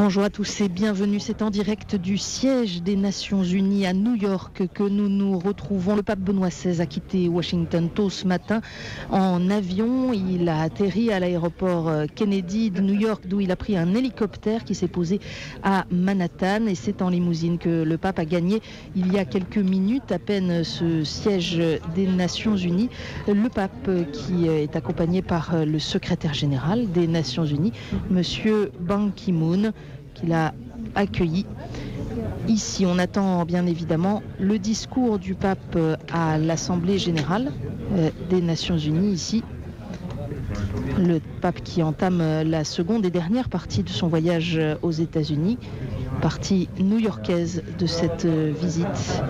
Bonjour à tous et bienvenue. C'est en direct du siège des Nations Unies à New York que nous nous retrouvons. Le pape Benoît XVI a quitté Washington tôt ce matin en avion. Il a atterri à l'aéroport Kennedy de New York, d'où il a pris un hélicoptère qui s'est posé à Manhattan. Et c'est en limousine que le pape a gagné il y a quelques minutes à peine ce siège des Nations Unies. Le pape qui est accompagné par le secrétaire général des Nations Unies, Monsieur Ban Ki-moon, qu'il a accueilli. Ici, on attend bien évidemment le discours du pape à l'Assemblée générale des Nations Unies ici. Le pape qui entame la seconde et dernière partie de son voyage aux États-Unis, partie new-yorkaise de cette visite.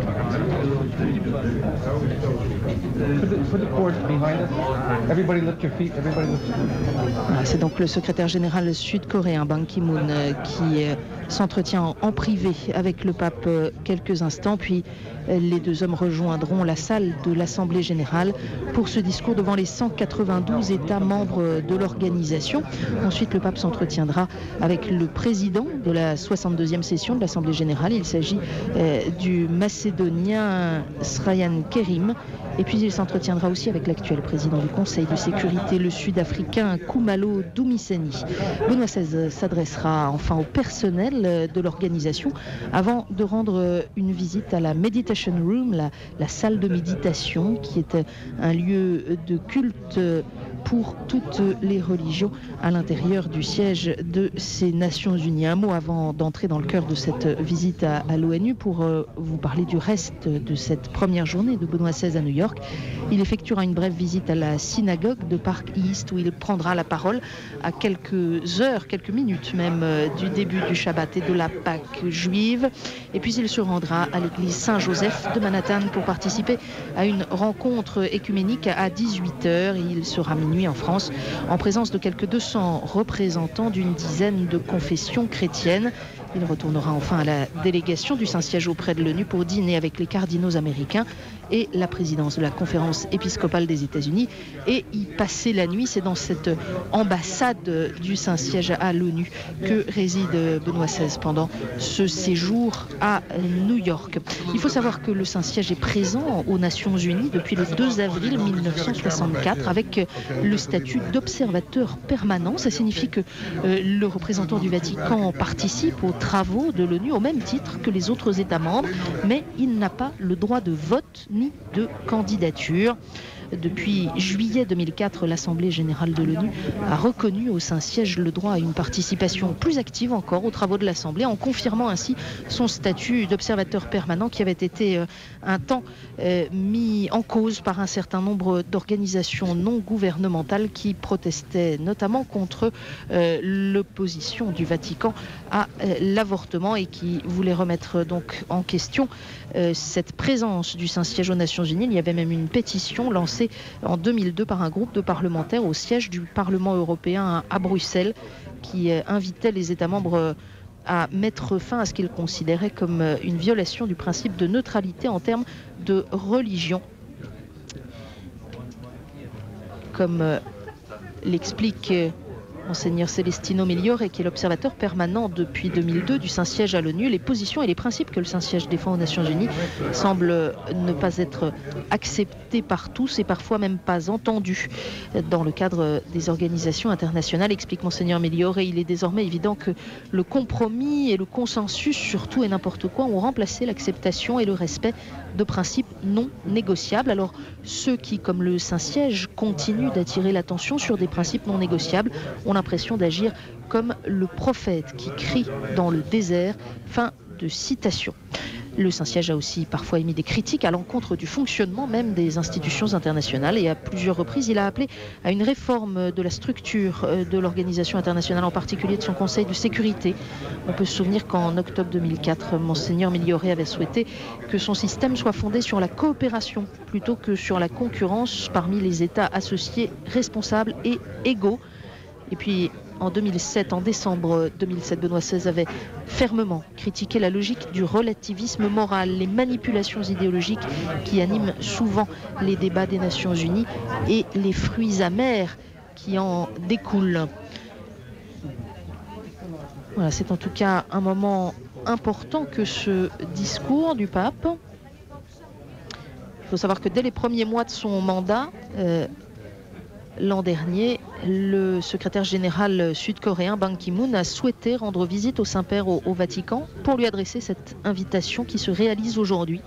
C'est donc le secrétaire général sud-coréen Ban Ki-moon qui s'entretient en privé avec le pape quelques instants, puis les deux hommes rejoindront la salle de l'Assemblée générale pour ce discours devant les 192 États membres de l'organisation. Ensuite, le pape s'entretiendra avec le président de la 62e session de l'Assemblée générale. Il s'agit du Macédonien Sryan Kerim. Et puis il s'entretiendra aussi avec l'actuel président du Conseil de sécurité, le Sud-Africain Khumalo Dumiseni. Benoît XVI s'adressera enfin au personnel de l'organisation avant de rendre une visite à la Meditation Room, la salle de méditation qui est un lieu de culte pour toutes les religions à l'intérieur du siège de ces Nations Unies. Un mot avant d'entrer dans le cœur de cette visite à l'ONU pour vous parler du reste de cette première journée de Benoît XVI à New York. Il effectuera une brève visite à la synagogue de Park East où il prendra la parole à quelques heures, quelques minutes même du début du Shabbat et de la Pâque juive. Et puis il se rendra à l'église Saint-Joseph de Manhattan pour participer à une rencontre écuménique à 18h. Il sera minuit en France en présence de quelques 200 représentants d'une dizaine de confessions chrétiennes. Il retournera enfin à la délégation du Saint-Siège auprès de l'ONU pour dîner avec les cardinaux américains et la présidence de la conférence épiscopale des États-Unis et y passer la nuit. C'est dans cette ambassade du Saint-Siège à l'ONU que réside Benoît XVI pendant ce séjour à New York. Il faut savoir que le Saint-Siège est présent aux Nations Unies depuis le 2 avril 1964 avec le statut d'observateur permanent. Ça signifie que le représentant du Vatican participe aux travaux de l'ONU au même titre que les autres États membres, mais il n'a pas le droit de vote ni de candidature. Depuis juillet 2004, l'Assemblée générale de l'ONU a reconnu au Saint-Siège le droit à une participation plus active encore aux travaux de l'Assemblée, en confirmant ainsi son statut d'observateur permanent qui avait été un temps mis en cause par un certain nombre d'organisations non gouvernementales qui protestaient notamment contre l'opposition du Vatican à l'avortement et qui voulaient remettre donc en question cette présence du Saint-Siège aux Nations Unies. Il y avait même une pétition lancée en 2002 par un groupe de parlementaires au siège du Parlement européen à Bruxelles qui invitait les États membres à mettre fin à ce qu'ils considéraient comme une violation du principe de neutralité en termes de religion. Comme l'explique Monseigneur Celestino Migliore, qui est l'observateur permanent depuis 2002 du Saint-Siège à l'ONU, les positions et les principes que le Saint-Siège défend aux Nations Unies semblent ne pas être acceptés par tous et parfois même pas entendus dans le cadre des organisations internationales, explique Monseigneur Migliore. Il est désormais évident que le compromis et le consensus sur tout et n'importe quoi ont remplacé l'acceptation et le respect de principes non négociables. Alors ceux qui, comme le Saint-Siège, continuent d'attirer l'attention sur des principes non négociables ont l'impression d'agir comme le prophète qui crie dans le désert. Fin de citation. Le Saint-Siège a aussi parfois émis des critiques à l'encontre du fonctionnement même des institutions internationales et à plusieurs reprises il a appelé à une réforme de la structure de l'organisation internationale, en particulier de son Conseil de sécurité. On peut se souvenir qu'en octobre 2004, Monseigneur Migliore avait souhaité que son système soit fondé sur la coopération plutôt que sur la concurrence parmi les États associés responsables et égaux. Et puis en 2007, en décembre 2007, Benoît XVI avait fermement critiqué la logique du relativisme moral, les manipulations idéologiques qui animent souvent les débats des Nations Unies et les fruits amers qui en découlent. Voilà, c'est en tout cas un moment important que ce discours du pape. Il faut savoir que dès les premiers mois de son mandat, l'an dernier, le secrétaire général sud-coréen Ban Ki-moon a souhaité rendre visite au Saint-Père au Vatican pour lui adresser cette invitation qui se réalise aujourd'hui.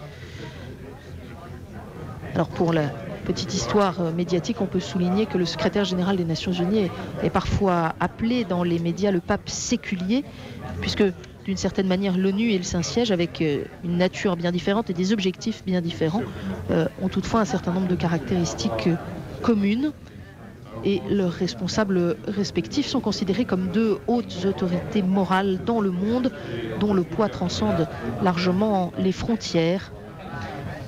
Alors pour la petite histoire médiatique, on peut souligner que le secrétaire général des Nations Unies est parfois appelé dans les médias le pape séculier, puisque d'une certaine manière l'ONU et le Saint-Siège, avec une nature bien différente et des objectifs bien différents, ont toutefois un certain nombre de caractéristiques communes. Et leurs responsables respectifs sont considérés comme deux hautes autorités morales dans le monde, dont le poids transcende largement les frontières.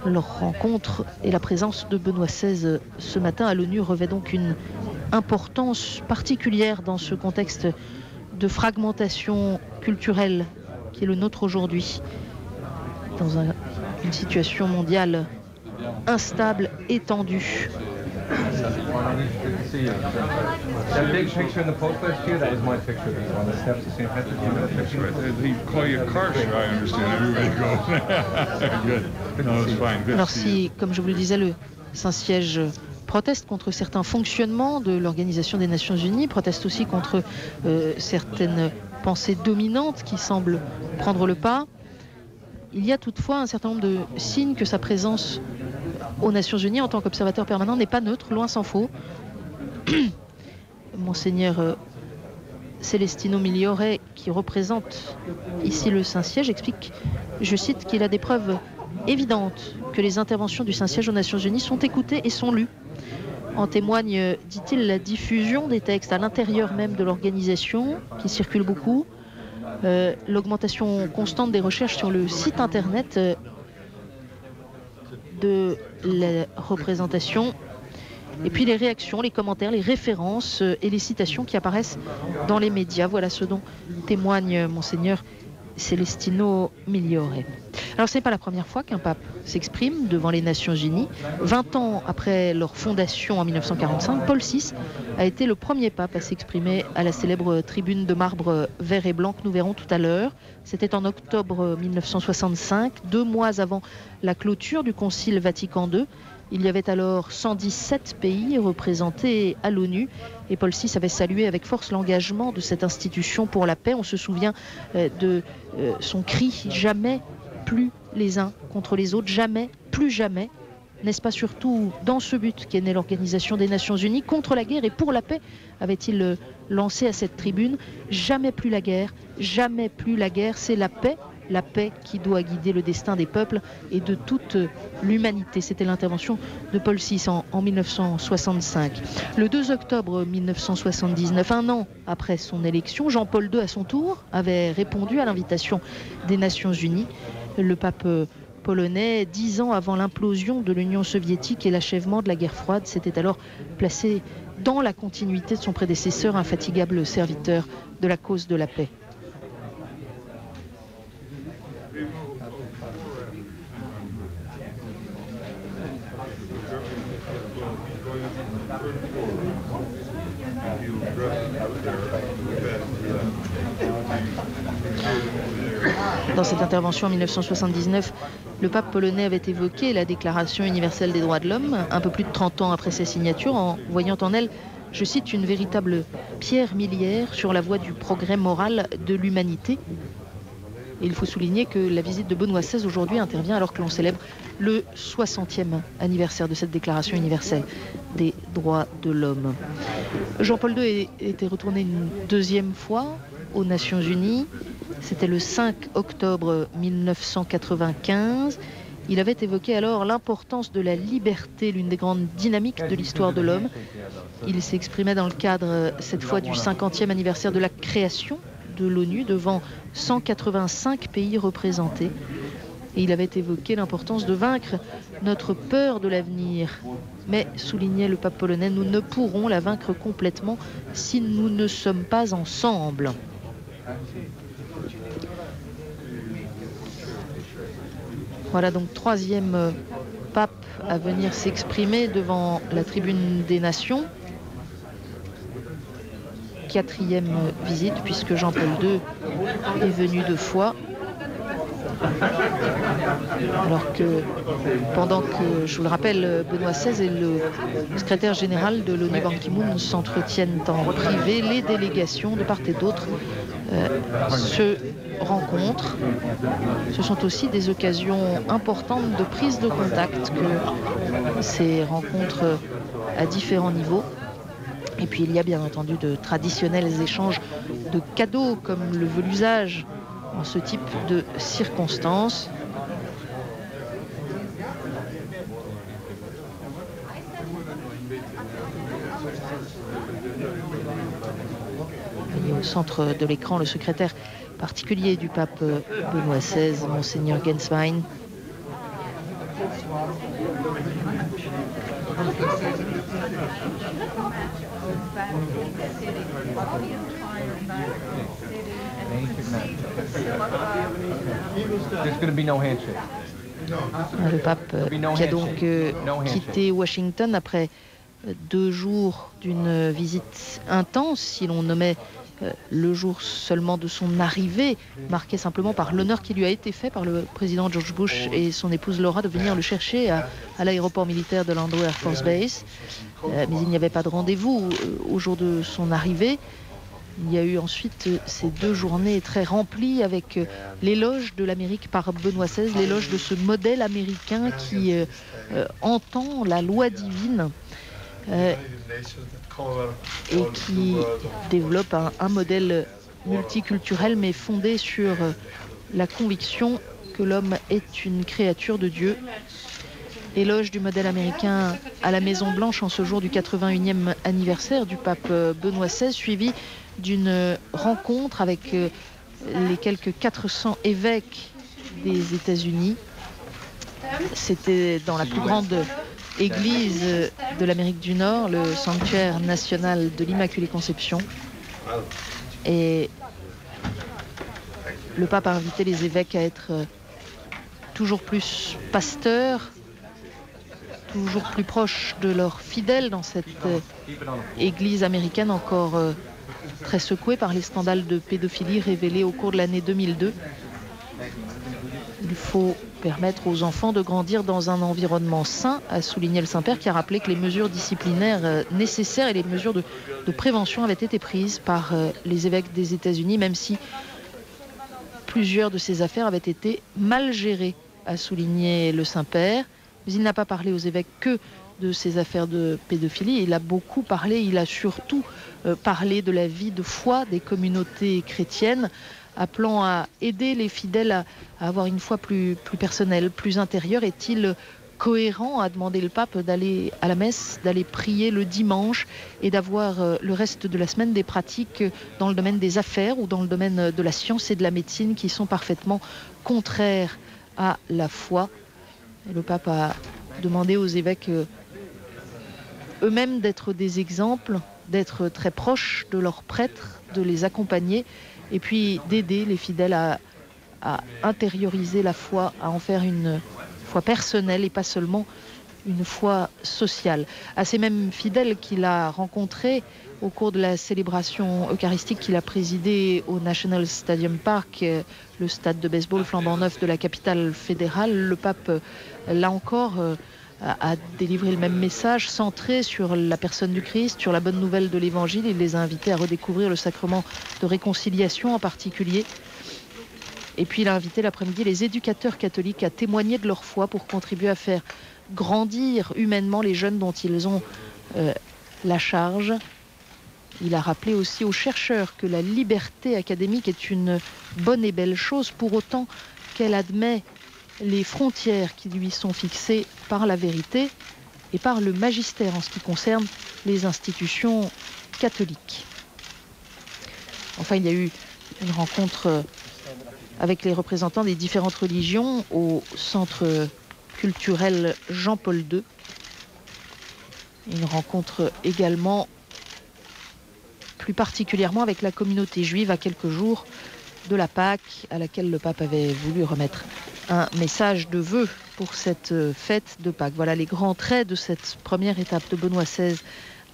Leur rencontre et la présence de Benoît XVI ce matin à l'ONU revêt donc une importance particulière dans ce contexte de fragmentation culturelle qui est le nôtre aujourd'hui, dans une situation mondiale instable et tendue. That big picture in the pulpit here, that was my picture on the steps of St. Patrick's. That's right. They call you a car show, I understand. Everybody goes. Good. No, it's fine. Good. Alors si, comme je vous le disais, le Saint-Siège proteste contre certains fonctionnements de l'Organisation des Nations Unies, proteste aussi contre certaines pensées dominantes qui semblent prendre le pas. Il y a toutefois un certain nombre de signes que sa présence aux Nations Unies en tant qu'observateur permanent n'est pas neutre, loin s'en faut. Monseigneur Celestino Migliore, qui représente ici le Saint-Siège, explique, je cite, qu'il a des preuves évidentes que les interventions du Saint-Siège aux Nations Unies sont écoutées et sont lues. En témoigne, dit-il, la diffusion des textes à l'intérieur même de l'organisation, qui circule beaucoup, l'augmentation constante des recherches sur le site internet de la représentation, et puis les réactions, les commentaires, les références et les citations qui apparaissent dans les médias. Voilà ce dont témoigne Monseigneur Celestino Migliore. Alors ce n'est pas la première fois qu'un pape s'exprime devant les Nations Unies. 20 ans après leur fondation en 1945, Paul VI a été le premier pape à s'exprimer à la célèbre tribune de marbre vert et blanc que nous verrons tout à l'heure. C'était en octobre 1965, 2 mois avant la clôture du Concile Vatican II. Il y avait alors 117 pays représentés à l'ONU et Paul VI avait salué avec force l'engagement de cette institution pour la paix. On se souvient de son cri « Jamais plus les uns contre les autres, jamais, plus jamais ». N'est-ce pas surtout dans ce but qu'est née l'Organisation des Nations Unies contre la guerre et pour la paix, avait-il lancé à cette tribune. Jamais plus la guerre, jamais plus la guerre, c'est la paix qui doit guider le destin des peuples et de toute l'humanité. C'était l'intervention de Paul VI en 1965. Le 2 octobre 1979, un an après son élection, Jean-Paul II, à son tour, avait répondu à l'invitation des Nations Unies. Le pape polonais, 10 ans avant l'implosion de l'Union soviétique et l'achèvement de la guerre froide, s'était alors placé dans la continuité de son prédécesseur, infatigable serviteur de la cause de la paix. Dans cette intervention en 1979, le pape polonais avait évoqué la Déclaration universelle des droits de l'homme, un peu plus de 30 ans après sa signature, en voyant en elle, je cite, une véritable pierre miliaire sur la voie du progrès moral de l'humanité. Et il faut souligner que la visite de Benoît XVI aujourd'hui intervient alors que l'on célèbre le 60e anniversaire de cette Déclaration universelle des droits de l'homme. Jean-Paul II était retourné une deuxième fois aux Nations Unies. C'était le 5 octobre 1995. Il avait évoqué alors l'importance de la liberté, l'une des grandes dynamiques de l'histoire de l'homme. Il s'exprimait dans le cadre, cette fois, du 50e anniversaire de la création de l'ONU devant 185 pays représentés. Et il avait évoqué l'importance de vaincre notre peur de l'avenir. Mais, soulignait le pape polonais, nous ne pourrons la vaincre complètement si nous ne sommes pas ensemble. Voilà donc troisième pape à venir s'exprimer devant la tribune des nations. 4e visite, puisque Jean-Paul II est venu 2 fois. Alors que, pendant que, je vous le rappelle, Benoît XVI et le secrétaire général de l'ONU Ban Ki-moon s'entretiennent en privé, les délégations de part et d'autre se rencontrent. Ce sont aussi des occasions importantes de prise de contact que ces rencontres à différents niveaux. Et puis il y a bien entendu de traditionnels échanges de cadeaux, comme le veut l'usage en ce type de circonstances. Et au centre de l'écran, le secrétaire particulier du pape Benoît XVI, Monseigneur Genswein. There's going to be no handshake. Le pape qui a donc quitté Washington après 2 jours d'une visite intense, si l'on nommait le jour seulement de son arrivée, marqué simplement par l'honneur qui lui a été fait par le président George Bush et son épouse Laura de venir le chercher à l'aéroport militaire de Landau Air Force Base. Mais il n'y avait pas de rendez-vous au jour de son arrivée. Il y a eu ensuite ces 2 journées très remplies avec l'éloge de l'Amérique par Benoît XVI, l'éloge de ce modèle américain qui entend la loi divine et qui développe un modèle multiculturel mais fondé sur la conviction que l'homme est une créature de Dieu. Éloge du modèle américain à la Maison Blanche en ce jour du 81e anniversaire du pape Benoît XVI, suivi d'une rencontre avec les quelques 400 évêques des États-Unis. C'était dans la plus grande église de l'Amérique du Nord, le sanctuaire national de l'Immaculée Conception. Et le pape a invité les évêques à être toujours plus pasteurs, toujours plus proches de leurs fidèles dans cette église américaine encore très secouée par les scandales de pédophilie révélés au cours de l'année 2002. Il faut permettre aux enfants de grandir dans un environnement sain, a souligné le Saint-Père, qui a rappelé que les mesures disciplinaires nécessaires et les mesures de prévention avaient été prises par les évêques des États-Unis, même si plusieurs de ces affaires avaient été mal gérées, a souligné le Saint-Père. Mais il n'a pas parlé aux évêques que de ces affaires de pédophilie. Il a beaucoup parlé, il a surtout parlé de la vie de foi des communautés chrétiennes, appelant à aider les fidèles à avoir une foi plus personnelle, plus intérieure. Est-il cohérent, a demandé le pape, d'aller à la messe, d'aller prier le dimanche et d'avoir le reste de la semaine des pratiques dans le domaine des affaires ou dans le domaine de la science et de la médecine qui sont parfaitement contraires à la foi? Le pape a demandé aux évêques eux-mêmes d'être des exemples, d'être très proches de leurs prêtres, de les accompagner et puis d'aider les fidèles à intérioriser la foi, à en faire une foi personnelle et pas seulement une foi sociale. À ces mêmes fidèles qu'il a rencontrés au cours de la célébration eucharistique qu'il a présidée au National Stadium Park, le stade de baseball flambant neuf de la capitale fédérale, le pape, là encore, a délivré le même message centré sur la personne du Christ, sur la bonne nouvelle de l'Évangile. Il les a invités à redécouvrir le sacrement de réconciliation en particulier. Et puis il a invité l'après-midi les éducateurs catholiques à témoigner de leur foi pour contribuer à faire grandir humainement les jeunes dont ils ont la charge. Il a rappelé aussi aux chercheurs que la liberté académique est une bonne et belle chose, pour autant qu'elle admet les frontières qui lui sont fixées par la vérité et par le magistère en ce qui concerne les institutions catholiques. Enfin, il y a eu une rencontre avec les représentants des différentes religions au centre culturel Jean-Paul II. Une rencontre également plus particulièrement avec la communauté juive à quelques jours de la Pâque, à laquelle le pape avait voulu remettre un message de vœux pour cette fête de Pâques. Voilà les grands traits de cette première étape de Benoît XVI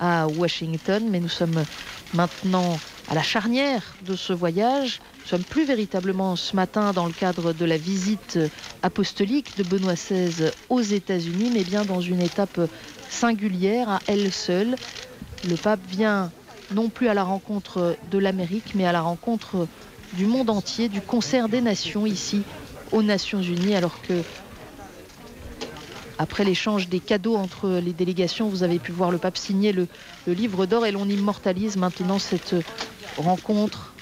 à Washington, mais nous sommes maintenant à la charnière de ce voyage. Nous sommes plus véritablement ce matin dans le cadre de la visite apostolique de Benoît XVI aux États-Unis, mais bien dans une étape singulière à elle seule. Le pape vient non plus à la rencontre de l'Amérique, mais à la rencontre du monde entier, du concert des nations ici aux Nations Unies, alors que après l'échange des cadeaux entre les délégations, vous avez pu voir le pape signer le livre d'or et l'on immortalise maintenant cette rencontre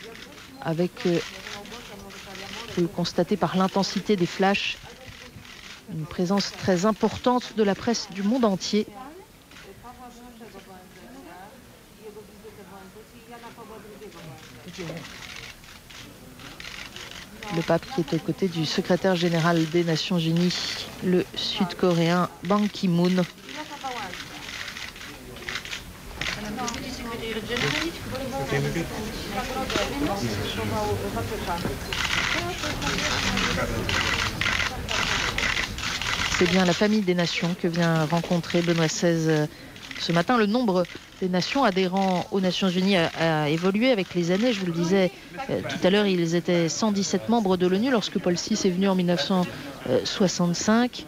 avec, vous le constatez par l'intensité des flashs, une présence très importante de la presse du monde entier. Le pape qui est aux côtés du secrétaire général des Nations Unies, le sud-coréen Ban Ki-moon. C'est bien la famille des nations que vient rencontrer Benoît XVI ce matin. Le nombre des nations adhérant aux Nations Unies a évolué avec les années. Je vous le disais tout à l'heure, ils étaient 117 membres de l'ONU lorsque Paul VI est venu en 1965.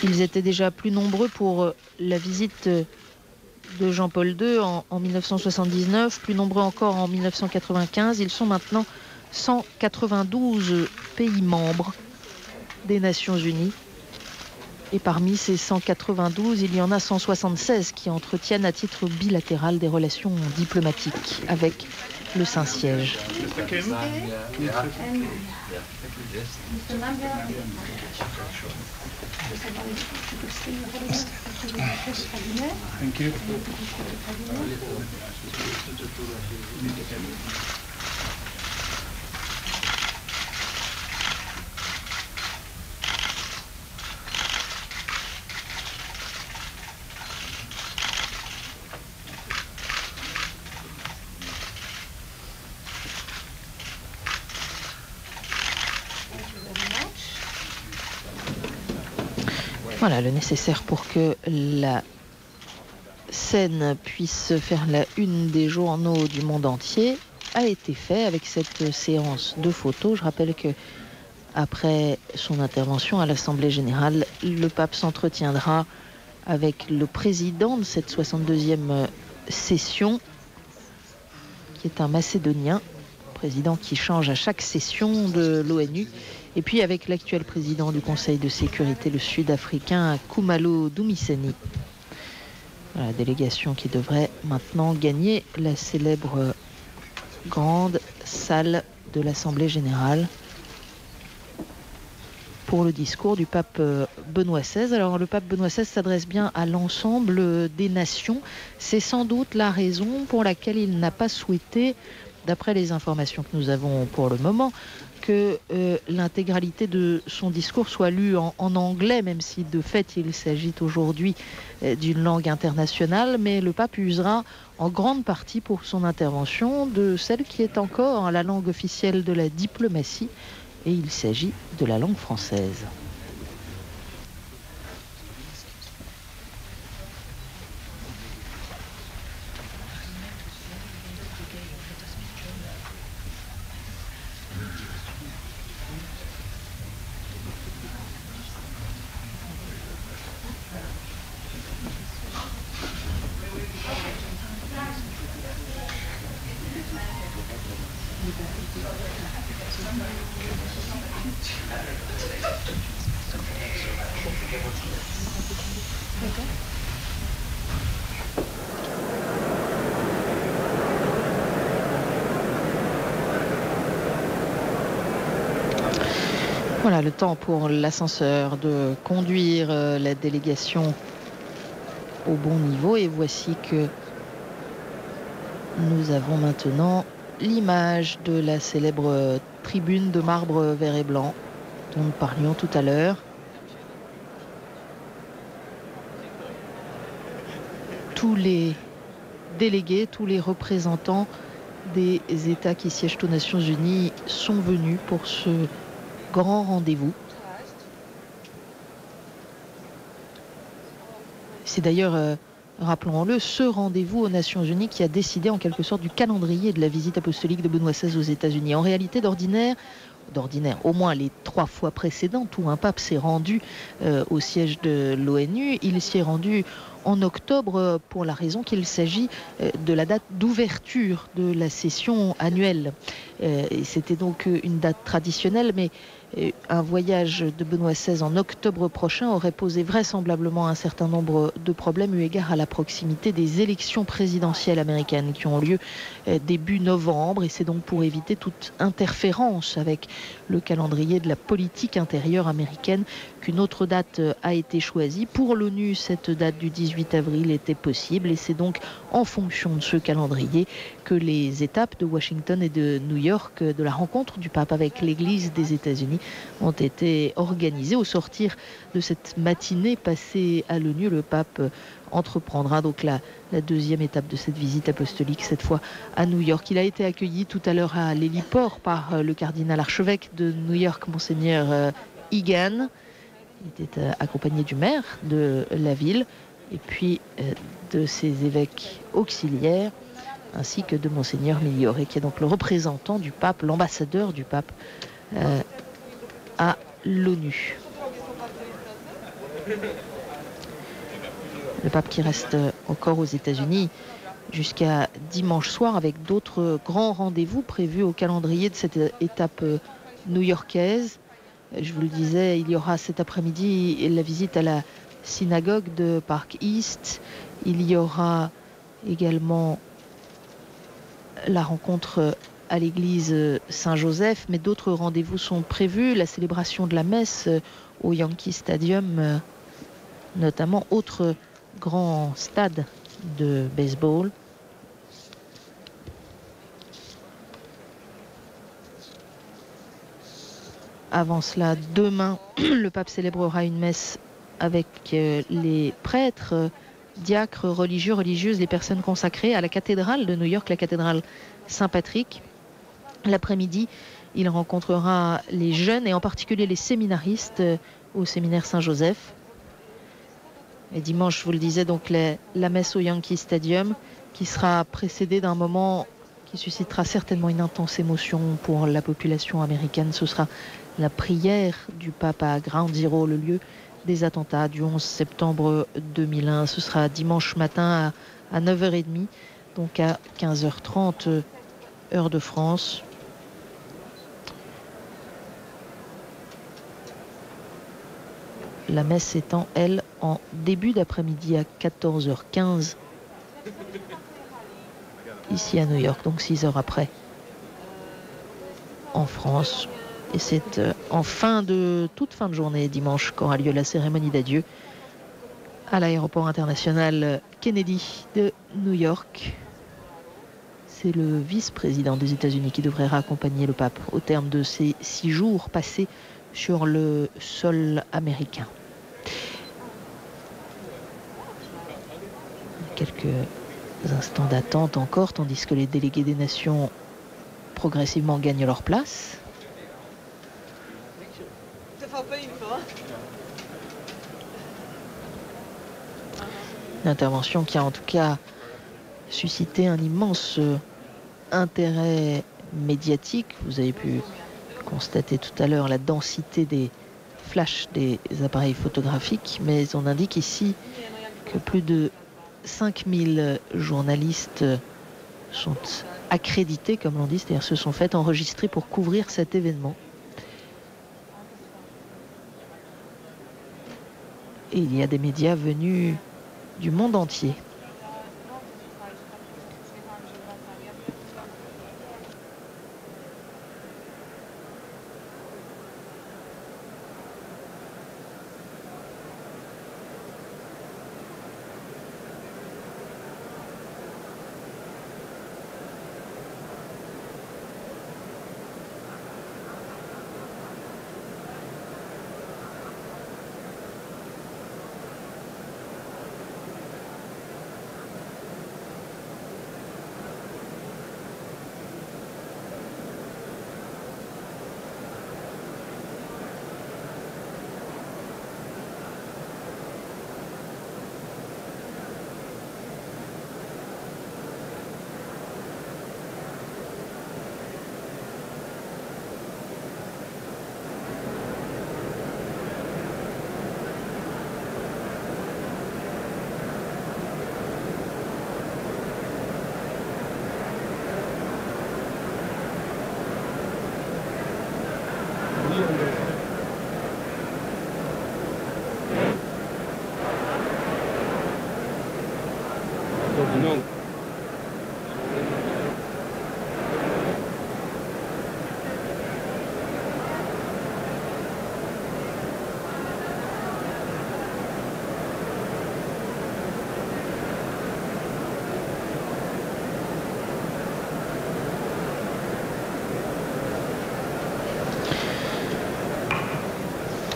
Ils étaient déjà plus nombreux pour la visite de Jean-Paul II en 1979, plus nombreux encore en 1995. Ils sont maintenant 192 pays membres des Nations Unies. Et parmi ces 192, il y en a 176 qui entretiennent à titre bilatéral des relations diplomatiques avec le Saint-Siège. Voilà le nécessaire pour que la scène puisse faire la une des journaux du monde entier a été fait avec cette séance de photos. Je rappelle que après son intervention à l'Assemblée générale, le pape s'entretiendra avec le président de cette 62e session, qui est un Macédonien, président qui change à chaque session de l'ONU. Et puis avec l'actuel président du Conseil de sécurité, le Sud-Africain Khumalo Dumiseni. La délégation qui devrait maintenant gagner la célèbre grande salle de l'Assemblée générale pour le discours du pape Benoît XVI. Alors le pape Benoît XVI s'adresse bien à l'ensemble des nations. C'est sans doute la raison pour laquelle il n'a pas souhaité, d'après les informations que nous avons pour le moment, que l'intégralité de son discours soit lue en anglais, même si de fait il s'agit aujourd'hui d'une langue internationale, mais le pape usera en grande partie pour son intervention de celle qui est encore la langue officielle de la diplomatie, et il s'agit de la langue française. Voilà le temps pour l'ascenseur de conduire la délégation au bon niveau. Et voici que nous avons maintenant l'image de la célèbre tribune de marbre vert et blanc dont nous parlions tout à l'heure. Tous les délégués, tous les représentants des États qui siègent aux Nations Unies sont venus pour ce grand rendez-vous. C'est d'ailleurs, rappelons-le, ce rendez-vous aux Nations Unies qui a décidé en quelque sorte du calendrier de la visite apostolique de Benoît XVI aux États-Unis. En réalité, d'ordinaire, au moins les 3 fois précédentes où un pape s'est rendu au siège de l'ONU, il s'y est rendu en octobre pour la raison qu'il s'agit de la date d'ouverture de la session annuelle. Et c'était donc une date traditionnelle, mais un voyage de Benoît XVI en octobre prochain aurait posé vraisemblablement un certain nombre de problèmes eu égard à la proximité des élections présidentielles américaines qui ont lieu début novembre, et c'est donc pour éviter toute interférence avec le calendrier de la politique intérieure américaine qu'une autre date a été choisie. Pour l'ONU, cette date du 18 avril était possible, et c'est donc en fonction de ce calendrier que les étapes de Washington et de New York de la rencontre du pape avec l'Église des États-Unis ont été organisées. Au sortir de cette matinée passée à l'ONU, le pape entreprendra donc la deuxième étape de cette visite apostolique, cette fois à New York. Il a été accueilli tout à l'heure à l'héliport par le cardinal archevêque de New York, Monseigneur Egan. Il était accompagné du maire de la ville et puis de ses évêques auxiliaires, ainsi que de Monseigneur Migliore, qui est donc le représentant du pape, l'ambassadeur du pape à l'ONU. Le pape qui reste encore aux États-Unis jusqu'à dimanche soir, avec d'autres grands rendez-vous prévus au calendrier de cette étape new-yorkaise. Je vous le disais, il y aura cet après-midi la visite à la synagogue de Park East. Il y aura également la rencontre à l'église Saint-Joseph, mais d'autres rendez-vous sont prévus. La célébration de la messe au Yankee Stadium, notamment, autre grand stade de baseball. Avant cela, demain, le pape célébrera une messe avec les prêtres, diacres, religieux, religieuses, les personnes consacrées à la cathédrale de New York, la cathédrale Saint-Patrick. L'après-midi, il rencontrera les jeunes et en particulier les séminaristes au séminaire Saint-Joseph. Et dimanche, je vous le disais, donc la messe au Yankee Stadium, qui sera précédée d'un moment qui suscitera certainement une intense émotion pour la population américaine. Ce sera la prière du pape à Ground Zero, le lieu des attentats du 11 septembre 2001. Ce sera dimanche matin à 9h30, donc à 15h30, heure de France. La messe étant, elle, en début d'après-midi à 14h15, ici à New York, donc 6 heures après, en France. Et c'est en toute fin de journée, dimanche, qu'aura lieu la cérémonie d'adieu à l'aéroport international Kennedy de New York. C'est le vice-président des États-Unis qui devrait raccompagner le pape au terme de ces 6 jours passés sur le sol américain. Quelques instants d'attente encore, tandis que les délégués des nations progressivement gagnent leur place. Une intervention qui a en tout cas suscité un immense intérêt médiatique. Vous avez pu constater tout à l'heure la densité des flashs des appareils photographiques, mais on indique ici que plus de 5000 journalistes sont accrédités, comme l'on dit, c'est-à-dire se sont fait enregistrer pour couvrir cet événement. Et il y a des médias venus du monde entier.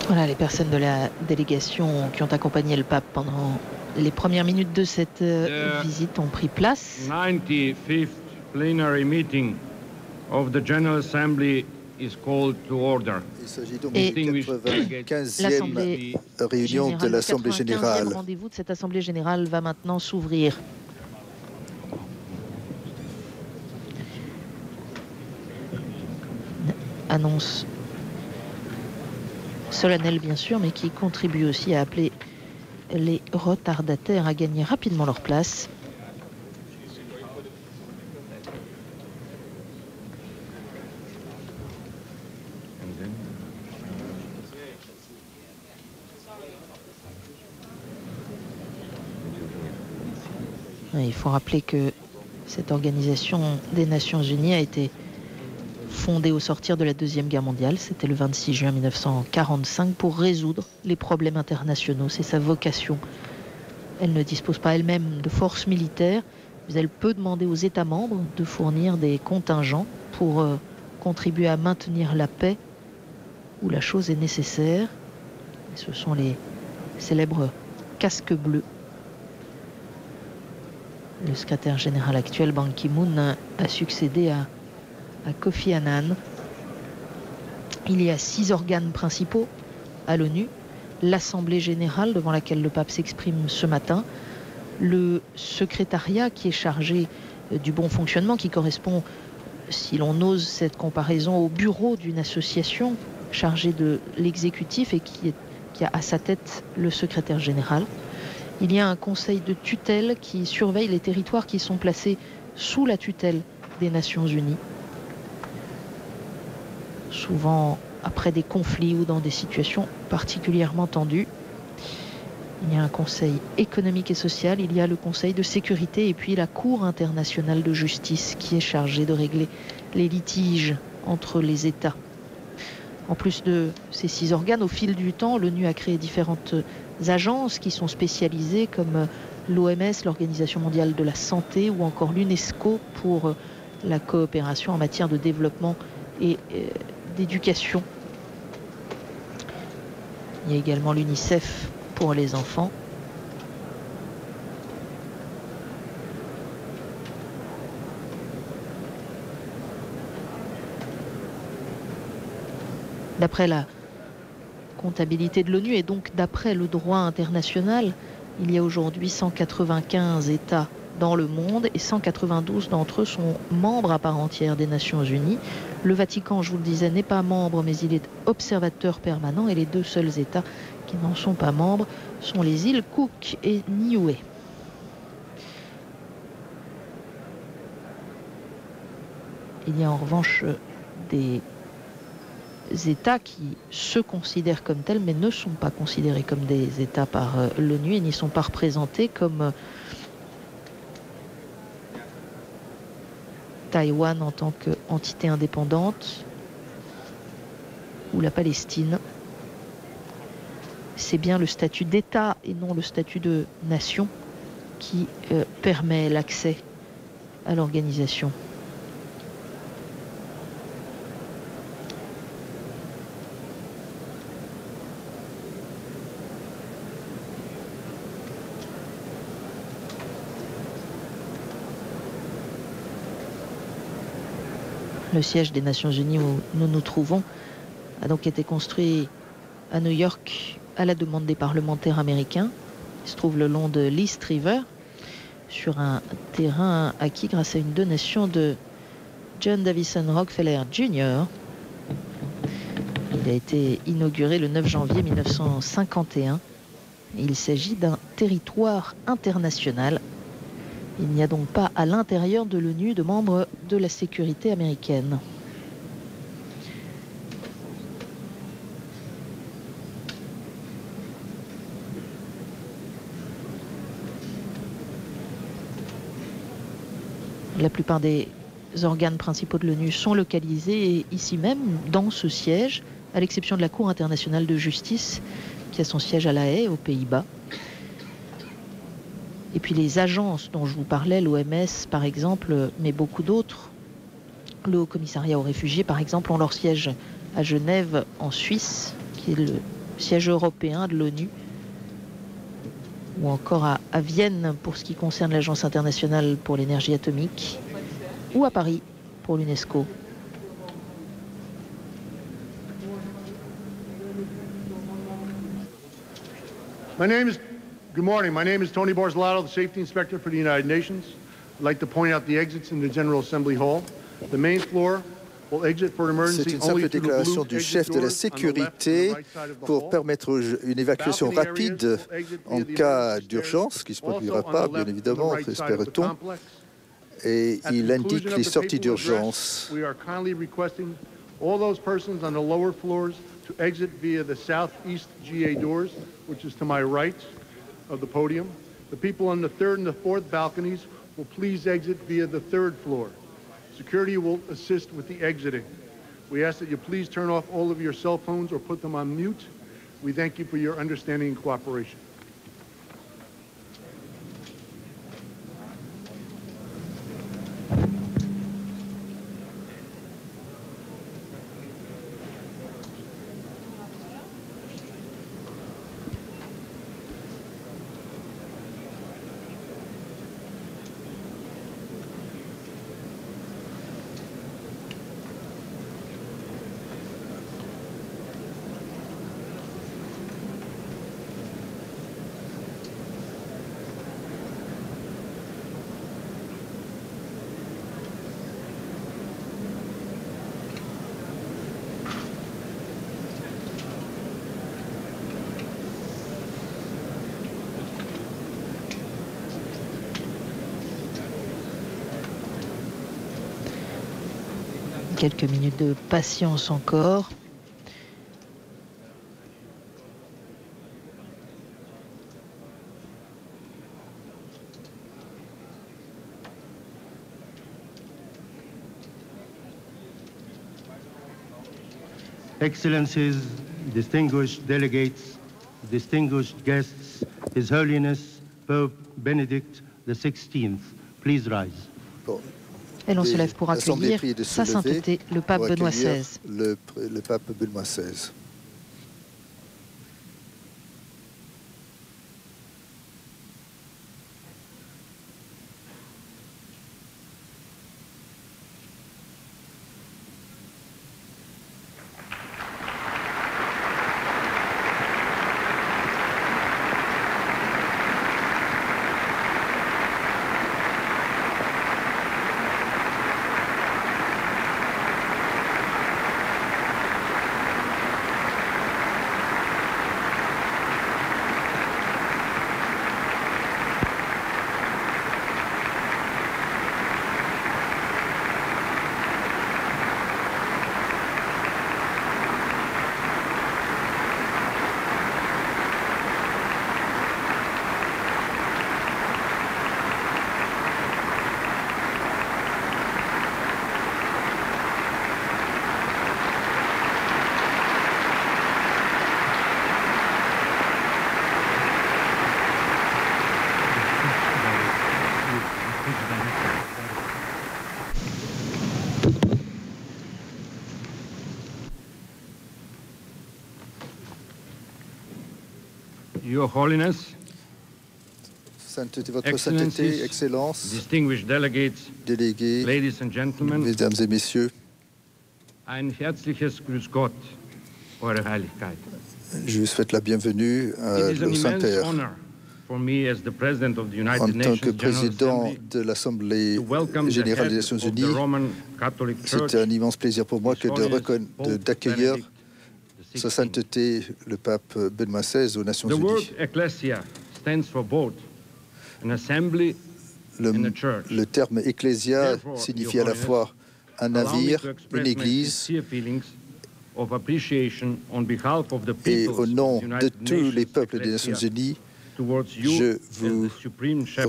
Voilà les personnes de la délégation qui ont accompagné le pape pendant les premières minutes de cette visite ont pris place. 95th plenary meeting of the General Assembly is called to order. Il s'agit donc de la 95e réunion de l'Assemblée générale. Le rendez-vous de cette Assemblée générale va maintenant s'ouvrir. Annonce solennelle bien sûr, mais qui contribue aussi à appeler les retardataires à gagner rapidement leur place. Il faut rappeler que cette organisation des Nations Unies a été fondée au sortir de la Deuxième Guerre mondiale. C'était le 26 juin 1945 pour résoudre les problèmes internationaux. C'est sa vocation. Elle ne dispose pas elle-même de forces militaires, mais elle peut demander aux États membres de fournir des contingents pour contribuer à maintenir la paix où la chose est nécessaire. Et ce sont les célèbres casques bleus. Le secrétaire général actuel, Ban Ki-moon, a succédé à Kofi Annan. Il y a 6 organes principaux à l'ONU. L'Assemblée générale, devant laquelle le pape s'exprime ce matin. Le secrétariat, qui est chargé du bon fonctionnement, qui correspond, si l'on ose cette comparaison, au bureau d'une association chargée de l'exécutif et qui a à sa tête le secrétaire général. Il y a un conseil de tutelle qui surveille les territoires qui sont placés sous la tutelle des Nations Unies. Souvent après des conflits ou dans des situations particulièrement tendues. Il y a un conseil économique et social, il y a le conseil de sécurité et puis la Cour internationale de justice qui est chargée de régler les litiges entre les États. En plus de ces 6 organes, au fil du temps, l'ONU a créé différentes agences qui sont spécialisées comme l'OMS, l'Organisation mondiale de la santé, ou encore l'UNESCO pour la coopération en matière de développement et d'éducation. Il y a également l'UNICEF pour les enfants. D'après la comptabilité de l'ONU et donc d'après le droit international, il y a aujourd'hui 195 États dans le monde et 192 d'entre eux sont membres à part entière des Nations Unies. Le Vatican, je vous le disais, n'est pas membre, mais il est observateur permanent et les 2 seuls États qui n'en sont pas membres sont les îles Cook et Niue. Il y a en revanche des États qui se considèrent comme tels mais ne sont pas considérés comme des États par l'ONU et n'y sont pas représentés, comme Taïwan en tant qu'entité indépendante ou la Palestine. C'est bien le statut d'État et non le statut de nation qui permet l'accès à l'organisation. Le siège des Nations Unies où nous nous trouvons a donc été construit à New York à la demande des parlementaires américains. Il se trouve le long de l'East River, sur un terrain acquis grâce à une donation de John Davison Rockefeller Jr. Il a été inauguré le 9 janvier 1951. Il s'agit d'un territoire international. Il n'y a donc pas à l'intérieur de l'ONU de membres de la sécurité américaine. La plupart des organes principaux de l'ONU sont localisés ici même, dans ce siège, à l'exception de la Cour internationale de justice, qui a son siège à La Haye, aux Pays-Bas. Et puis les agences dont je vous parlais, l'OMS par exemple, mais beaucoup d'autres, le Haut Commissariat aux réfugiés par exemple, ont leur siège à Genève, en Suisse, qui est le siège européen de l'ONU, ou encore à Vienne pour ce qui concerne l'Agence internationale pour l'énergie atomique, ou à Paris pour l'UNESCO. Good morning. My name is Tony Borslato, the Safety Inspector for the United Nations. I'd like to point out the exits in the General Assembly Hall. The main floor will exit for emergency. C'est une simple déclaration du chef de la sécurité pour permettre une évacuation rapide en cas d'urgence, qui ne se produira pas, bien évidemment, espère-t-on. Et il indique les sorties d'urgence. We are kindly requesting all those persons on the lower floors to exit via the southeast GA doors, which is to my right of the podium. The people on the third and the fourth balconies will please exit via the third floor. Security will assist with the exiting. We ask that you please turn off all of your cell phones or put them on mute. We thank you for your understanding and cooperation. Quelques minutes de patience encore. Excellencies, distinguished delegates, distinguished guests, His Holiness Pope Benedict XVI, please rise. Bon. Et l'on se lève pour accueillir Sa Sainteté, le pape Benoît XVI. Le pape Benoît XVI. Your Holiness, Sainteté, votre Sainteté, Excellence, distinguished delegates, délégués, ladies and gentlemen, mesdames et messieurs, ein herzliches Grüß Gott, Eure Heiligkeit. je vous souhaite la bienvenue au Saint-Père. En tant que président de l'Assemblée générale des Nations Unies, c'est un immense plaisir pour moi que d'accueillir Sa Sainteté, le pape Benoît XVI aux Nations Unies. Le terme ecclésia signifie à la fois un navire, une église, et au nom de tous les peuples des Nations Unies, Je vous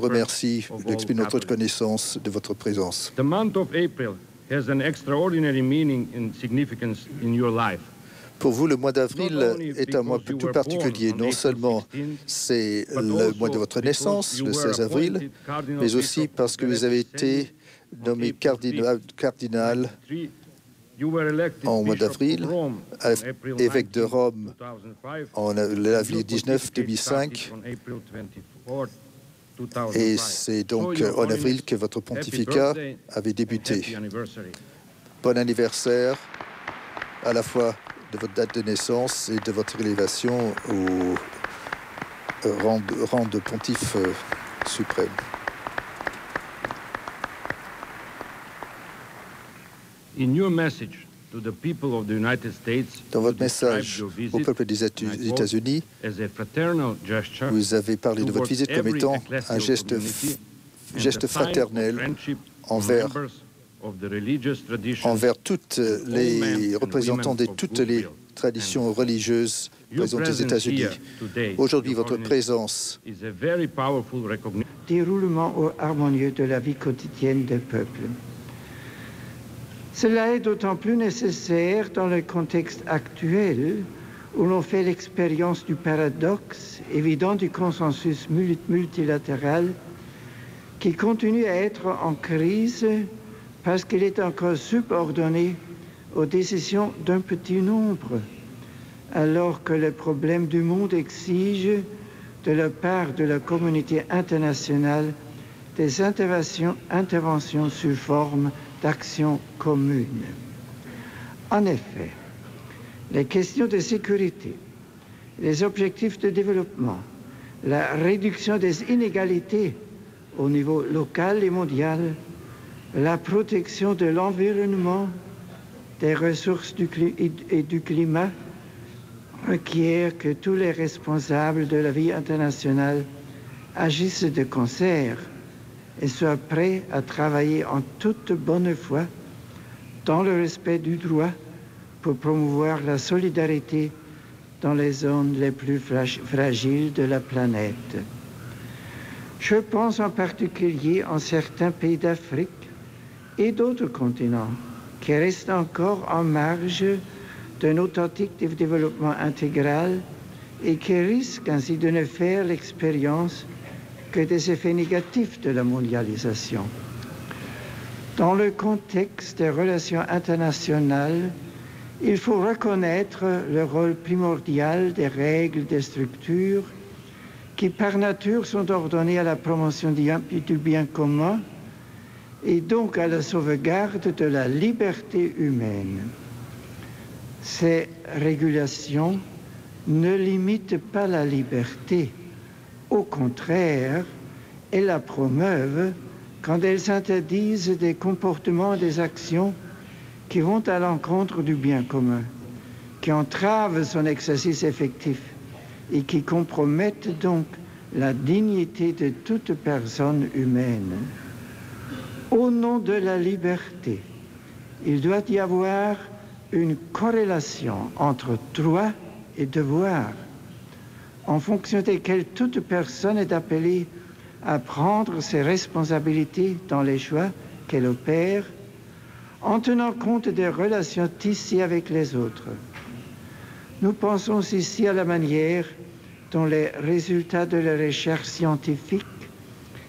remercie d'exprimer notre reconnaissance de votre présence. The month of April has an extraordinary meaning and significance in your life. Pour vous, le mois d'avril est un mois tout particulier. Non seulement c'est le mois de votre naissance, le 16 avril, mais aussi parce que vous avez été nommé cardinal en mois d'avril, évêque de Rome en avril 19 2005, et c'est donc en avril que votre pontificat avait débuté. Bon anniversaire à la fois de votre date de naissance et de votre élévation au rang de pontife suprême. Dans votre message au peuple des États-Unis, vous avez parlé de votre visite comme étant un geste fraternel envers tous les représentants de toutes les traditions religieuses présentes aux États-Unis. Aujourd'hui, votre présence déroulement harmonieux de la vie quotidienne des peuples. Cela est d'autant plus nécessaire dans le contexte actuel où l'on fait l'expérience du paradoxe évident du consensus multilatéral qui continue à être en crise parce qu'il est encore subordonné aux décisions d'un petit nombre, alors que les problèmes du monde exigent de la part de la communauté internationale des interventions sous forme d'actions communes. En effet, les questions de sécurité, les objectifs de développement, la réduction des inégalités au niveau local et mondial, la protection de l'environnement, des ressources et du climat requièrent que tous les responsables de la vie internationale agissent de concert et soient prêts à travailler en toute bonne foi dans le respect du droit pour promouvoir la solidarité dans les zones les plus fragiles de la planète. Je pense en particulier en certains pays d'Afrique et d'autres continents qui restent encore en marge d'un authentique développement intégral et qui risquent ainsi de ne faire l'expérience que des effets négatifs de la mondialisation. Dans le contexte des relations internationales, il faut reconnaître le rôle primordial des règles, des structures qui par nature sont ordonnées à la promotion du bien commun et donc à la sauvegarde de la liberté humaine. Ces régulations ne limitent pas la liberté. Au contraire, elles la promeuvent quand elles interdisent des comportements et des actions qui vont à l'encontre du bien commun, qui entravent son exercice effectif et qui compromettent donc la dignité de toute personne humaine. Au nom de la liberté, il doit y avoir une corrélation entre droit et devoir, en fonction desquels toute personne est appelée à prendre ses responsabilités dans les choix qu'elle opère, en tenant compte des relations tissées avec les autres. Nous pensons ici à la manière dont les résultats de la recherche scientifique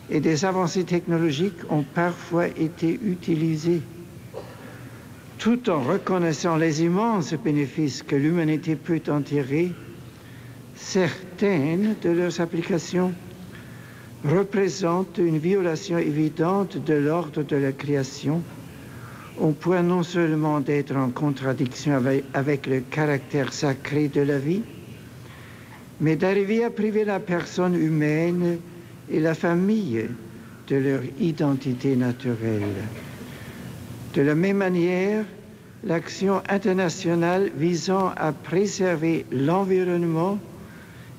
et des avancées technologiques ont parfois été utilisés, tout en reconnaissant les immenses bénéfices que l'humanité peut en tirer. Certaines de leurs applications représentent une violation évidente de l'ordre de la création, au point non seulement d'être en contradiction avec le caractère sacré de la vie, mais d'arriver à priver la personne humaine et la famille de leur identité naturelle. De la même manière, l'action internationale visant à préserver l'environnement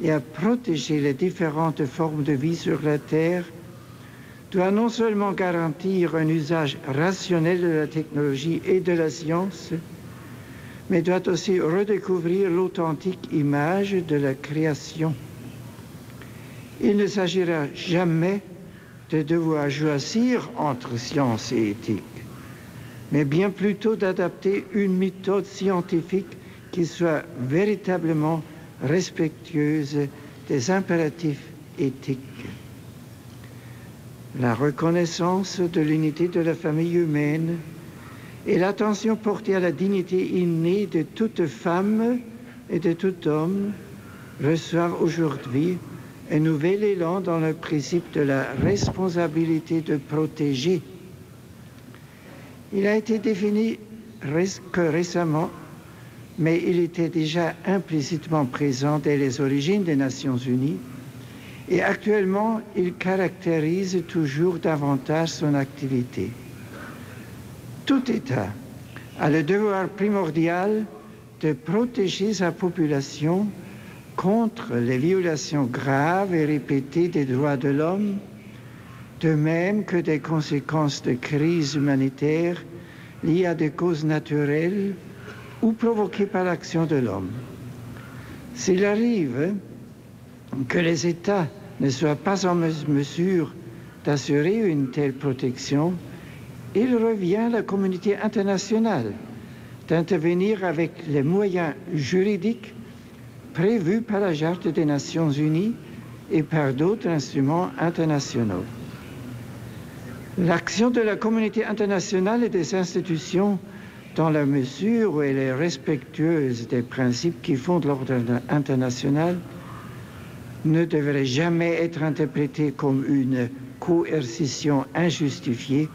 et à protéger les différentes formes de vie sur la Terre doit non seulement garantir un usage rationnel de la technologie et de la science, mais doit aussi redécouvrir l'authentique image de la création. Il ne s'agira jamais de devoir choisir entre science et éthique, mais bien plutôt d'adapter une méthode scientifique qui soit véritablement respectueuse des impératifs éthiques. La reconnaissance de l'unité de la famille humaine et l'attention portée à la dignité innée de toute femme et de tout homme reçoivent aujourd'hui un nouvel élan dans le principe de la responsabilité de protéger. Il a été défini que récemment, mais il était déjà implicitement présent dès les origines des Nations Unies, et actuellement, il caractérise toujours davantage son activité. Tout État a le devoir primordial de protéger sa population contre les violations graves et répétées des droits de l'homme, de même que des conséquences de crises humanitaires liées à des causes naturelles ou provoquées par l'action de l'homme. S'il arrive que les États ne soient pas en mesure d'assurer une telle protection, il revient à la communauté internationale d'intervenir avec les moyens juridiques prévus par la Charte des Nations Unies et par d'autres instruments internationaux. L'action de la communauté internationale et des institutions, dans la mesure où elle est respectueuse des principes qui fondent l'ordre international, ne devrait jamais être interprétée comme une coercition injustifiée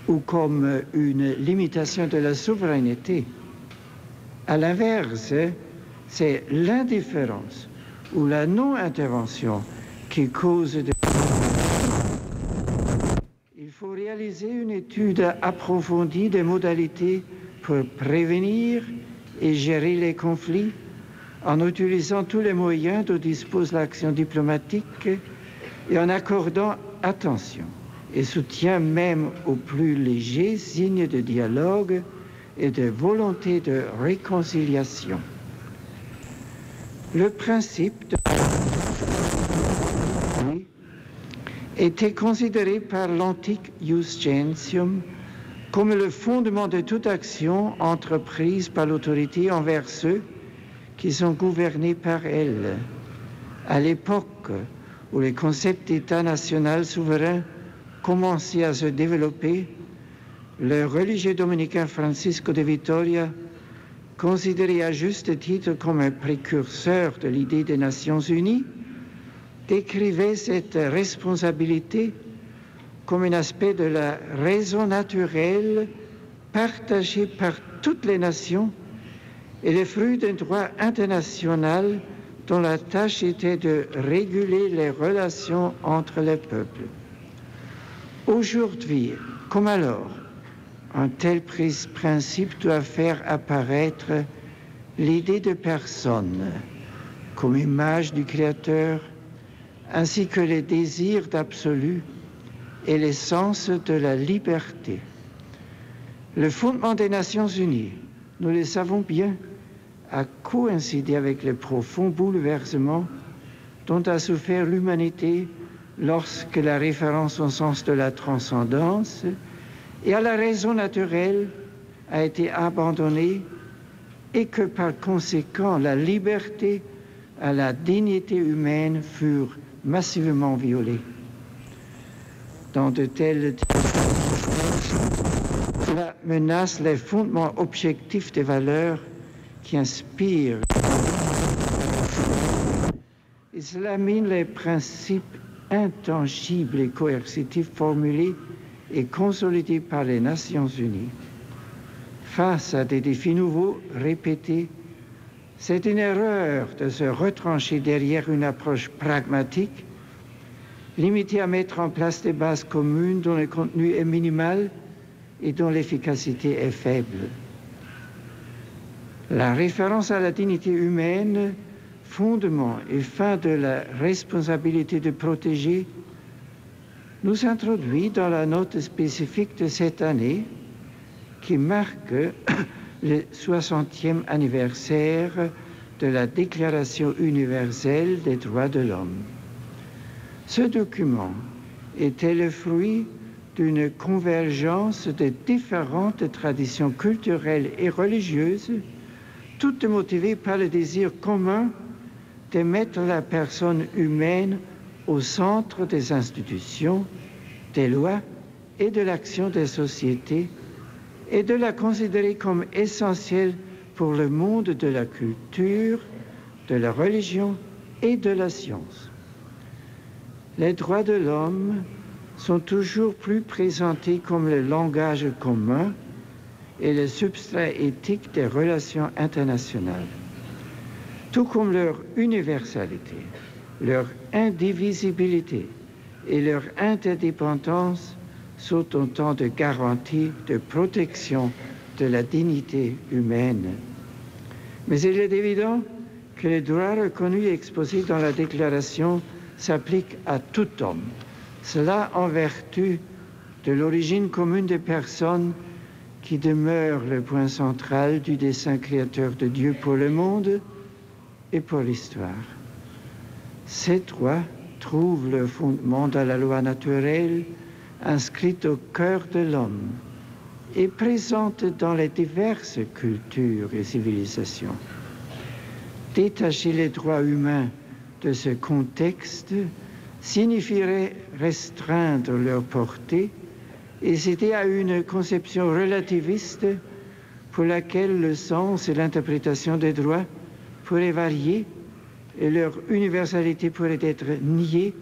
ou comme une limitation de la souveraineté. À l'inverse, c'est l'indifférence ou la non-intervention qui cause des... Il faut réaliser une étude approfondie des modalités pour prévenir et gérer les conflits en utilisant tous les moyens dont dispose l'action diplomatique et en accordant attention et soutien même aux plus légers signes de dialogue et de volonté de réconciliation. Le principe de était considéré par l'antique Ius Gentium comme le fondement de toute action entreprise par l'autorité envers ceux qui sont gouvernés par elle. À l'époque où les concepts d'État national souverain commençaient à se développer, le religieux dominicain Francisco de Vitoria, considéré à juste titre comme un précurseur de l'idée des Nations Unies, décrivait cette responsabilité comme un aspect de la raison naturelle partagée par toutes les nations et le fruit d'un droit international dont la tâche était de réguler les relations entre les peuples. Aujourd'hui, comme alors, un tel principe doit faire apparaître l'idée de personne comme image du Créateur, ainsi que les désirs d'absolu et l'essence de la liberté. Le fondement des Nations Unies, nous le savons bien, a coïncidé avec les profonds bouleversements dont a souffert l'humanité lorsque la référence au sens de la transcendance et à la raison naturelle a été abandonnée et que par conséquent la liberté et la dignité humaine furent massivement violées. Dans de telles cela menace les fondements objectifs des valeurs qui inspirent et cela mine les principes intangibles et coercitifs formulés et consolidés par les Nations Unies. Face à des défis nouveaux, répétés, c'est une erreur de se retrancher derrière une approche pragmatique, limitée à mettre en place des bases communes dont le contenu est minimal et dont l'efficacité est faible. La référence à la dignité humaine, fondement et fin de la responsabilité de protéger, nous introduit dans la note spécifique de cette année qui marque le 60e anniversaire de la Déclaration universelle des droits de l'homme. Ce document était le fruit d'une convergence de différentes traditions culturelles et religieuses, toutes motivées par le désir commun de mettre la personne humaine au centre des institutions, des lois et de l'action des sociétés, et de la considérer comme essentielle pour le monde de la culture, de la religion et de la science. Les droits de l'homme sont toujours plus présentés comme le langage commun et le substrat éthique des relations internationales, tout comme leur universalité, leur indivisibilité et leur interdépendance sont autant de garanties de protection de la dignité humaine. Mais il est évident que les droits reconnus et exposés dans la Déclaration s'appliquent à tout homme. Cela en vertu de l'origine commune des personnes qui demeure le point central du dessein créateur de Dieu pour le monde et pour l'histoire. Ces droits trouvent le fondement dans la loi naturelle inscrite au cœur de l'homme et présente dans les diverses cultures et civilisations. Détacher les droits humains de ce contexte signifierait restreindre leur portée et céder à une conception relativiste pour laquelle le sens et l'interprétation des droits pourraient varier et leur universalité pourrait être niée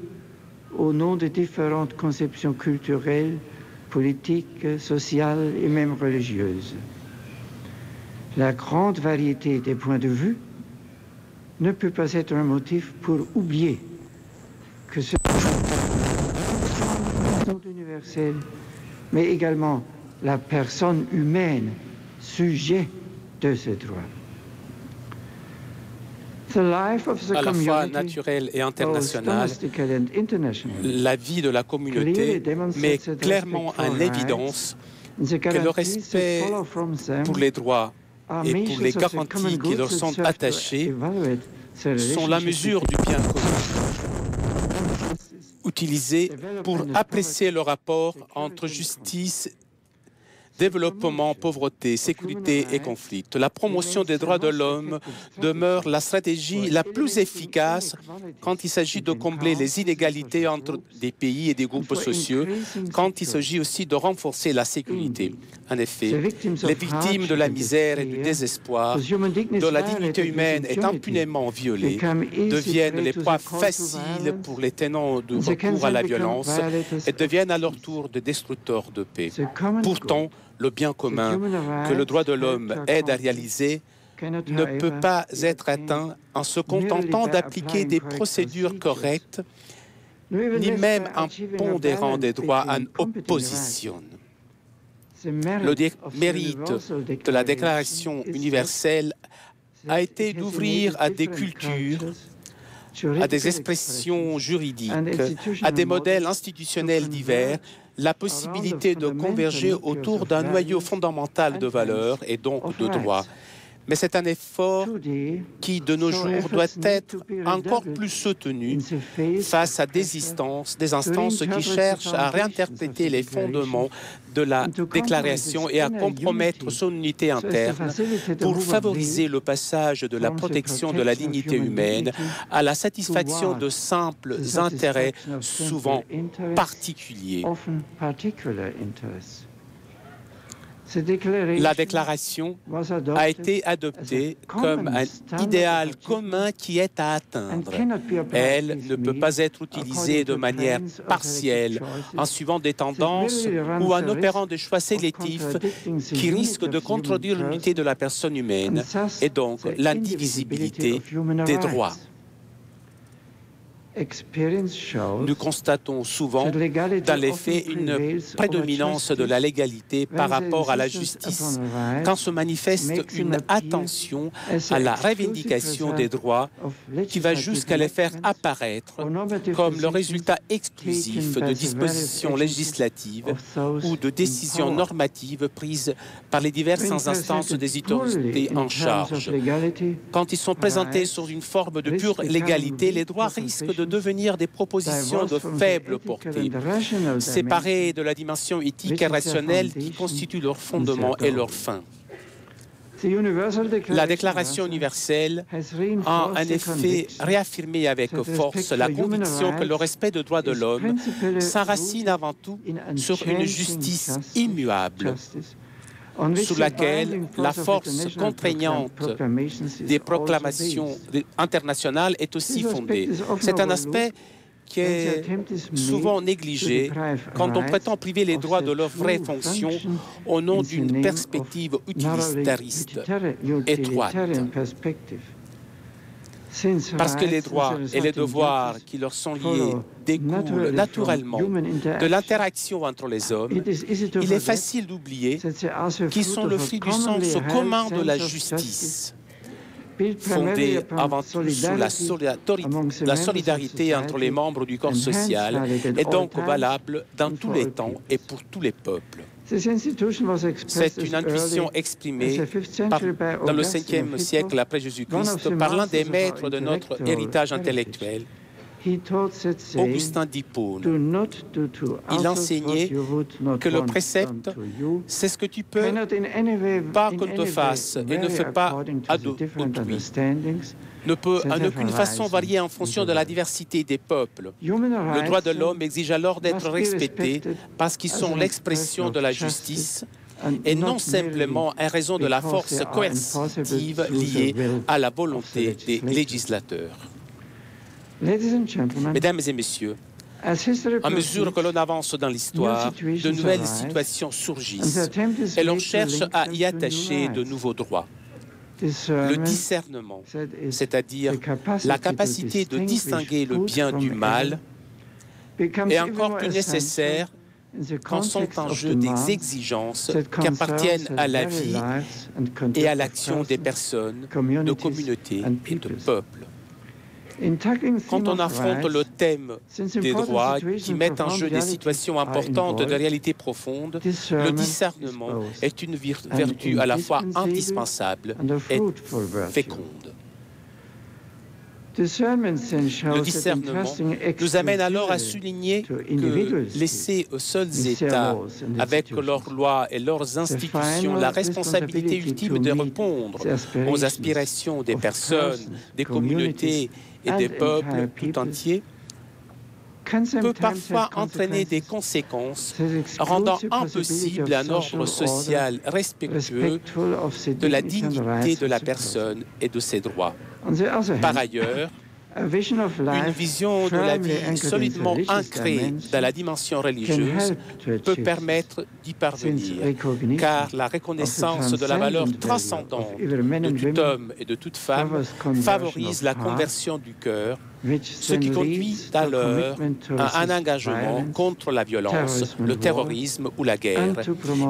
au nom de différentes conceptions culturelles, politiques, sociales et même religieuses. La grande variété des points de vue ne peut pas être un motif pour oublier que ce sont universels, mais également la personne humaine, sujet de ce droit. À la fois naturelle et internationale, la vie de la communauté met clairement en évidence que le respect pour les droits et pour les garanties qui leur sont attachées sont la mesure du bien commun, utilisée pour apprécier le rapport entre justice, développement, pauvreté, sécurité et conflit. La promotion des droits de l'homme demeure la stratégie la plus efficace quand il s'agit de combler les inégalités entre des pays et des groupes sociaux, quand il s'agit aussi de renforcer la sécurité. En effet, les victimes de la misère et du désespoir, dont la dignité humaine est impunément violée, deviennent les proies faciles pour les tenants de recours à la violence et deviennent à leur tour des destructeurs de paix. Pourtant, le bien commun que le droit de l'homme aide à réaliser ne peut pas être atteint en se contentant d'appliquer des procédures correctes, ni même en pondérant des droits en opposition. Le mérite de la Déclaration universelle a été d'ouvrir à des cultures, à des expressions juridiques, à des modèles institutionnels divers, la possibilité de converger autour d'un noyau fondamental de valeurs et donc de droits. Mais c'est un effort qui, de nos jours, doit être encore plus soutenu face à des instances qui cherchent à réinterpréter les fondements de la Déclaration et à compromettre son unité interne pour favoriser le passage de la protection de la dignité humaine à la satisfaction de simples intérêts, souvent particuliers. La déclaration a été adoptée comme un idéal commun qui est à atteindre. Elle ne peut pas être utilisée de manière partielle, en suivant des tendances ou en opérant des choix sélectifs qui risquent de contredire l'unité de la personne humaine et donc l'indivisibilité des droits. Nous constatons souvent dans les faits une prédominance de la légalité par rapport à la justice quand se manifeste une attention à la revendication des droits qui va jusqu'à les faire apparaître comme le résultat exclusif de dispositions législatives ou de décisions normatives prises par les diverses instances des autorités en charge. Quand ils sont présentés sous une forme de pure légalité, les droits risquent de devenir des propositions de faible portée, séparées de la dimension éthique et rationnelle qui constitue leur fondement et leur fin. La Déclaration universelle a en effet réaffirmé avec force la conviction que le respect des droits de l'homme s'enracine avant tout sur une justice immuable, sous laquelle la force contraignante des proclamations internationales est aussi fondée. C'est un aspect qui est souvent négligé quand on prétend priver les droits de leur vraie fonction au nom d'une perspective utilitariste étroite. Parce que les droits et les devoirs qui leur sont liés découlent naturellement de l'interaction entre les hommes, il est facile d'oublier qu'ils sont le fruit du sens commun de la justice, fondée avant tout sur la solidarité entre les membres du corps social et donc valable dans tous les temps et pour tous les peuples. C'est une intuition exprimée dans le 5e siècle après Jésus-Christ par l'un des maîtres de notre héritage intellectuel, Augustin d'Hippone. Il enseignait que le précepte, c'est ce que tu peux pas qu'on te fasse et ne fais pas à d'autrui, ne peut en aucune façon varier en fonction de la diversité des peuples. Le droit de l'homme exige alors d'être respecté parce qu'ils sont l'expression de la justice et non simplement en raison de la force coercitive liée à la volonté des législateurs. Mesdames et messieurs, à mesure que l'on avance dans l'histoire, de nouvelles situations surgissent et l'on cherche à y attacher de nouveaux droits. Le discernement, c'est-à-dire la capacité de distinguer le bien du mal, est encore plus nécessaire quand sont en jeu des exigences qui appartiennent à la vie et à l'action des personnes, de communautés et de peuples. Quand on affronte le thème des droits qui mettent en jeu des situations importantes de réalité profonde, le discernement est une vertu à la fois indispensable et féconde. Le discernement nous amène alors à souligner que laisser aux seuls États, avec leurs lois et leurs institutions, la responsabilité ultime de répondre aux aspirations des personnes, des communautés et des peuples tout entiers, peut parfois entraîner des conséquences rendant impossible un ordre social respectueux de la dignité de la personne et de ses droits. Par ailleurs, une vision de la vie solidement ancrée dans la dimension religieuse peut permettre d'y parvenir, car la reconnaissance de la valeur transcendante de tout homme et de toute femme favorise la conversion du cœur, ce qui conduit alors à un engagement contre la violence, le terrorisme ou la guerre,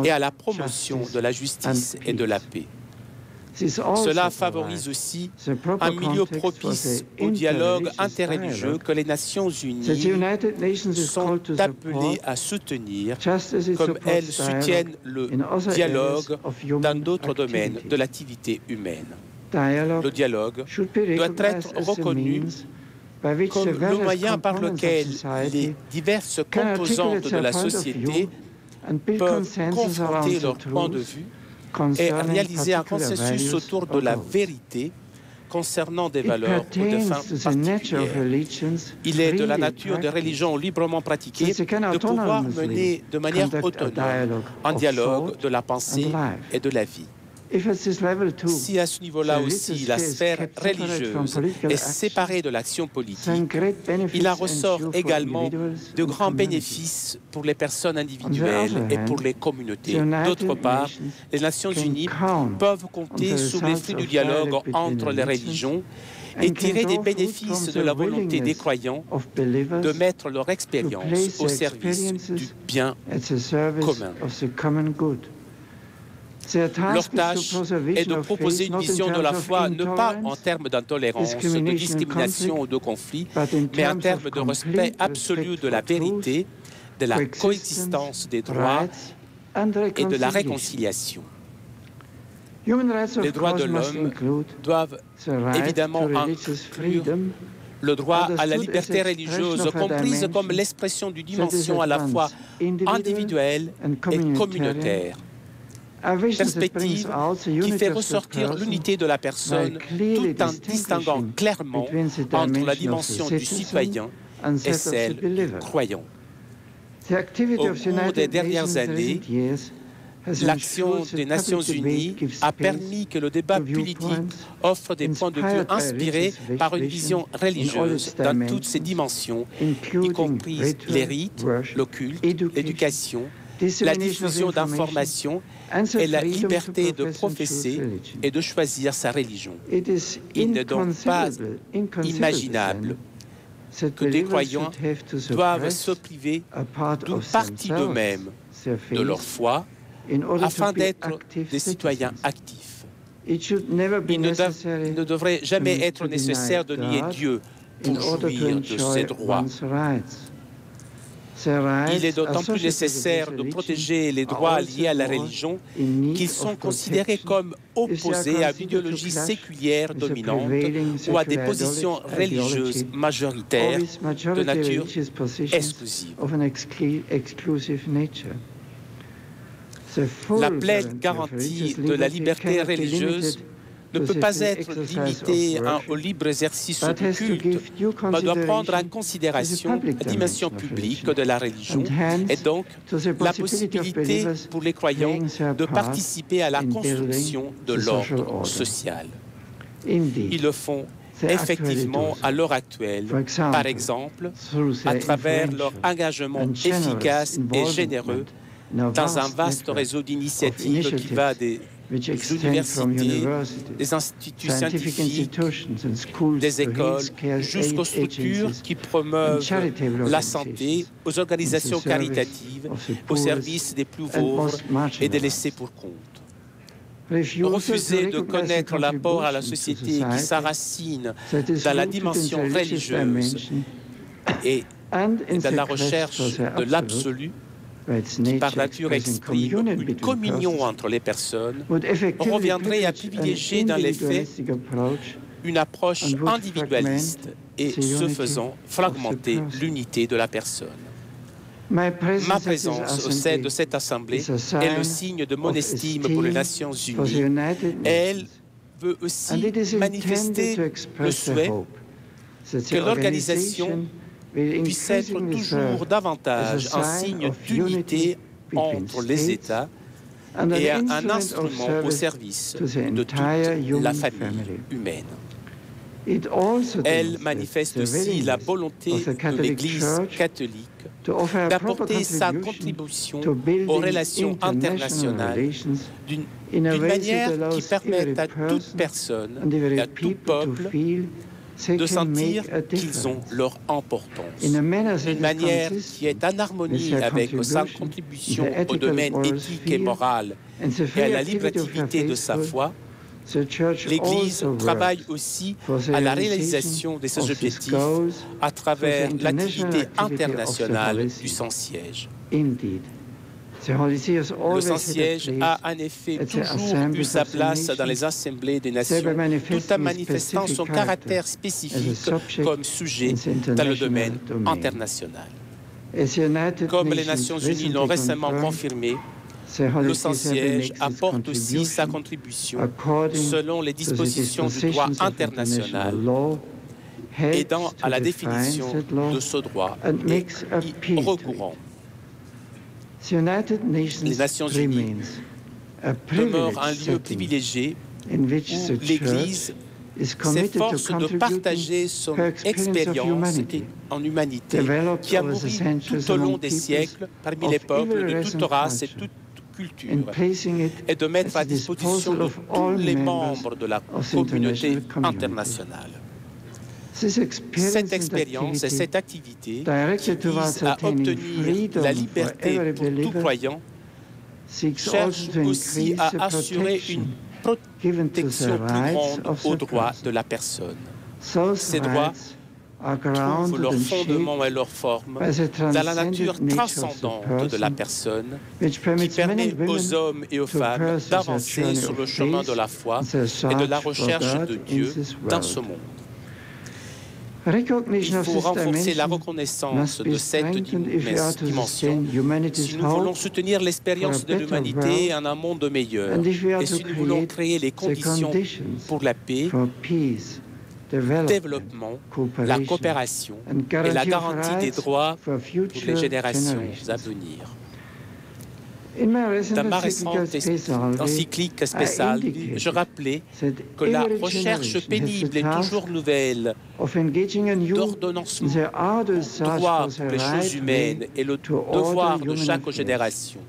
et à la promotion de la justice et de la paix. Cela favorise aussi un milieu propice au dialogue interreligieux que les Nations Unies sont appelées à soutenir, comme elles soutiennent le dialogue dans d'autres domaines de l'activité humaine. Le dialogue doit être reconnu comme le moyen par lequel les diverses composantes de la société peuvent confronter leurs points de vue et réaliser un consensus autour de la vérité concernant des valeurs ou des fins particulières. Il est de la nature des religions librement pratiquées de pouvoir mener de manière autonome un dialogue de la pensée et de la vie. Si à ce niveau-là aussi la sphère religieuse est séparée de l'action politique, il en ressort également de grands bénéfices pour les personnes individuelles et pour les communautés. D'autre part, les Nations Unies peuvent compter sur les fruits du dialogue entre les religions et tirer des bénéfices de la volonté des croyants de mettre leur expérience au service du bien commun. Leur tâche est de proposer une vision de la foi, non pas en termes d'intolérance, de discrimination ou de conflit, mais en termes de respect absolu de la vérité, de la coexistence des droits et de la réconciliation. Les droits de l'homme doivent évidemment inclure Le droit à la liberté religieuse, comprise comme l'expression d'une dimension à la fois individuelle et communautaire. Perspective qui fait ressortir l'unité de la personne tout en distinguant clairement entre la dimension du citoyen et celle du croyant. Au cours des dernières années, l'action des Nations Unies a permis que le débat politique offre des points de vue inspirés par une vision religieuse dans toutes ses dimensions, y compris les rites, le culte, l'éducation, la diffusion d'informations et la liberté de professer et de choisir sa religion. Il n'est donc pas imaginable que des croyants doivent se priver d'une partie d'eux-mêmes, de leur foi, afin d'être des citoyens actifs. Il ne devrait jamais être nécessaire de nier Dieu pour jouir de ses droits. Il est d'autant plus nécessaire de protéger les droits liés à la religion qu'ils sont considérés comme opposés à l'idéologie séculière dominante ou à des positions religieuses majoritaires de nature exclusive. La pleine garantie de la liberté religieuse ne peut pas être limitée au libre exercice du culte, mais doit prendre en considération la dimension publique de la religion et donc la possibilité pour les croyants de participer à la construction de l'ordre social. Ils le font effectivement à l'heure actuelle, par exemple, à travers leur engagement efficace et généreux dans un vaste réseau d'initiatives qui va des universités, des instituts scientifiques, des écoles, jusqu'aux structures qui promeuvent la santé, aux organisations caritatives, au service des plus pauvres et des laissés pour compte. Refuser de connaître l'apport à la société qui s'enracine dans la dimension religieuse et dans la recherche de l'absolu, qui par nature exprime une communion entre les personnes, reviendrait à privilégier dans les faits une approche individualiste et, ce faisant, fragmenter l'unité de la personne. Ma présence au sein de cette Assemblée est le signe de mon estime pour les Nations Unies. Elle veut aussi manifester le souhait que l'organisation puisse être toujours davantage un signe d'unité entre les États et un instrument au service de toute la famille humaine. Elle manifeste aussi la volonté de l'Église catholique d'apporter sa contribution aux relations internationales d'une manière qui permette à toute personne et à tout peuple de sentir qu'ils ont leur importance. Une manière qui est en harmonie avec sa contribution au domaine éthique et moral et à la libérativité de sa foi. L'Église travaille aussi à la réalisation de ses objectifs à travers l'activité internationale du Saint-Siège. Le Saint-Siège a en effet toujours eu sa place dans les assemblées des nations, tout en manifestant son caractère spécifique comme sujet dans le domaine international. Comme les Nations Unies l'ont récemment confirmé, le Saint-Siège apporte aussi sa contribution selon les dispositions du droit international, aidant à la définition de ce droit et y recourant. Les Nations Unies demeurent un lieu privilégié où l'Église s'efforce de partager son expérience en humanité qui a mûri tout au long des siècles parmi les peuples de toute race et toute culture et de mettre à disposition de tous les membres de la communauté internationale. Cette expérience et cette activité qui vise à obtenir la liberté pour tout croyant cherche aussi à assurer une protection plus grande aux droits de la personne. Ces droits trouvent leur fondement et leur forme dans la nature transcendante de la personne qui permet aux hommes et aux femmes d'avancer sur le chemin de la foi et de la recherche de Dieu dans ce monde. Il faut renforcer la reconnaissance de cette dimension si nous voulons soutenir l'expérience de l'humanité en un monde meilleur et si nous voulons créer les conditions pour la paix, le développement, la coopération et la garantie des droits pour les générations à venir. Dans ma récente encyclique spéciale, je rappelais que la recherche pénible et toujours nouvelle d'ordonnancement du droit pour les choses humaines est le devoir de chaque génération.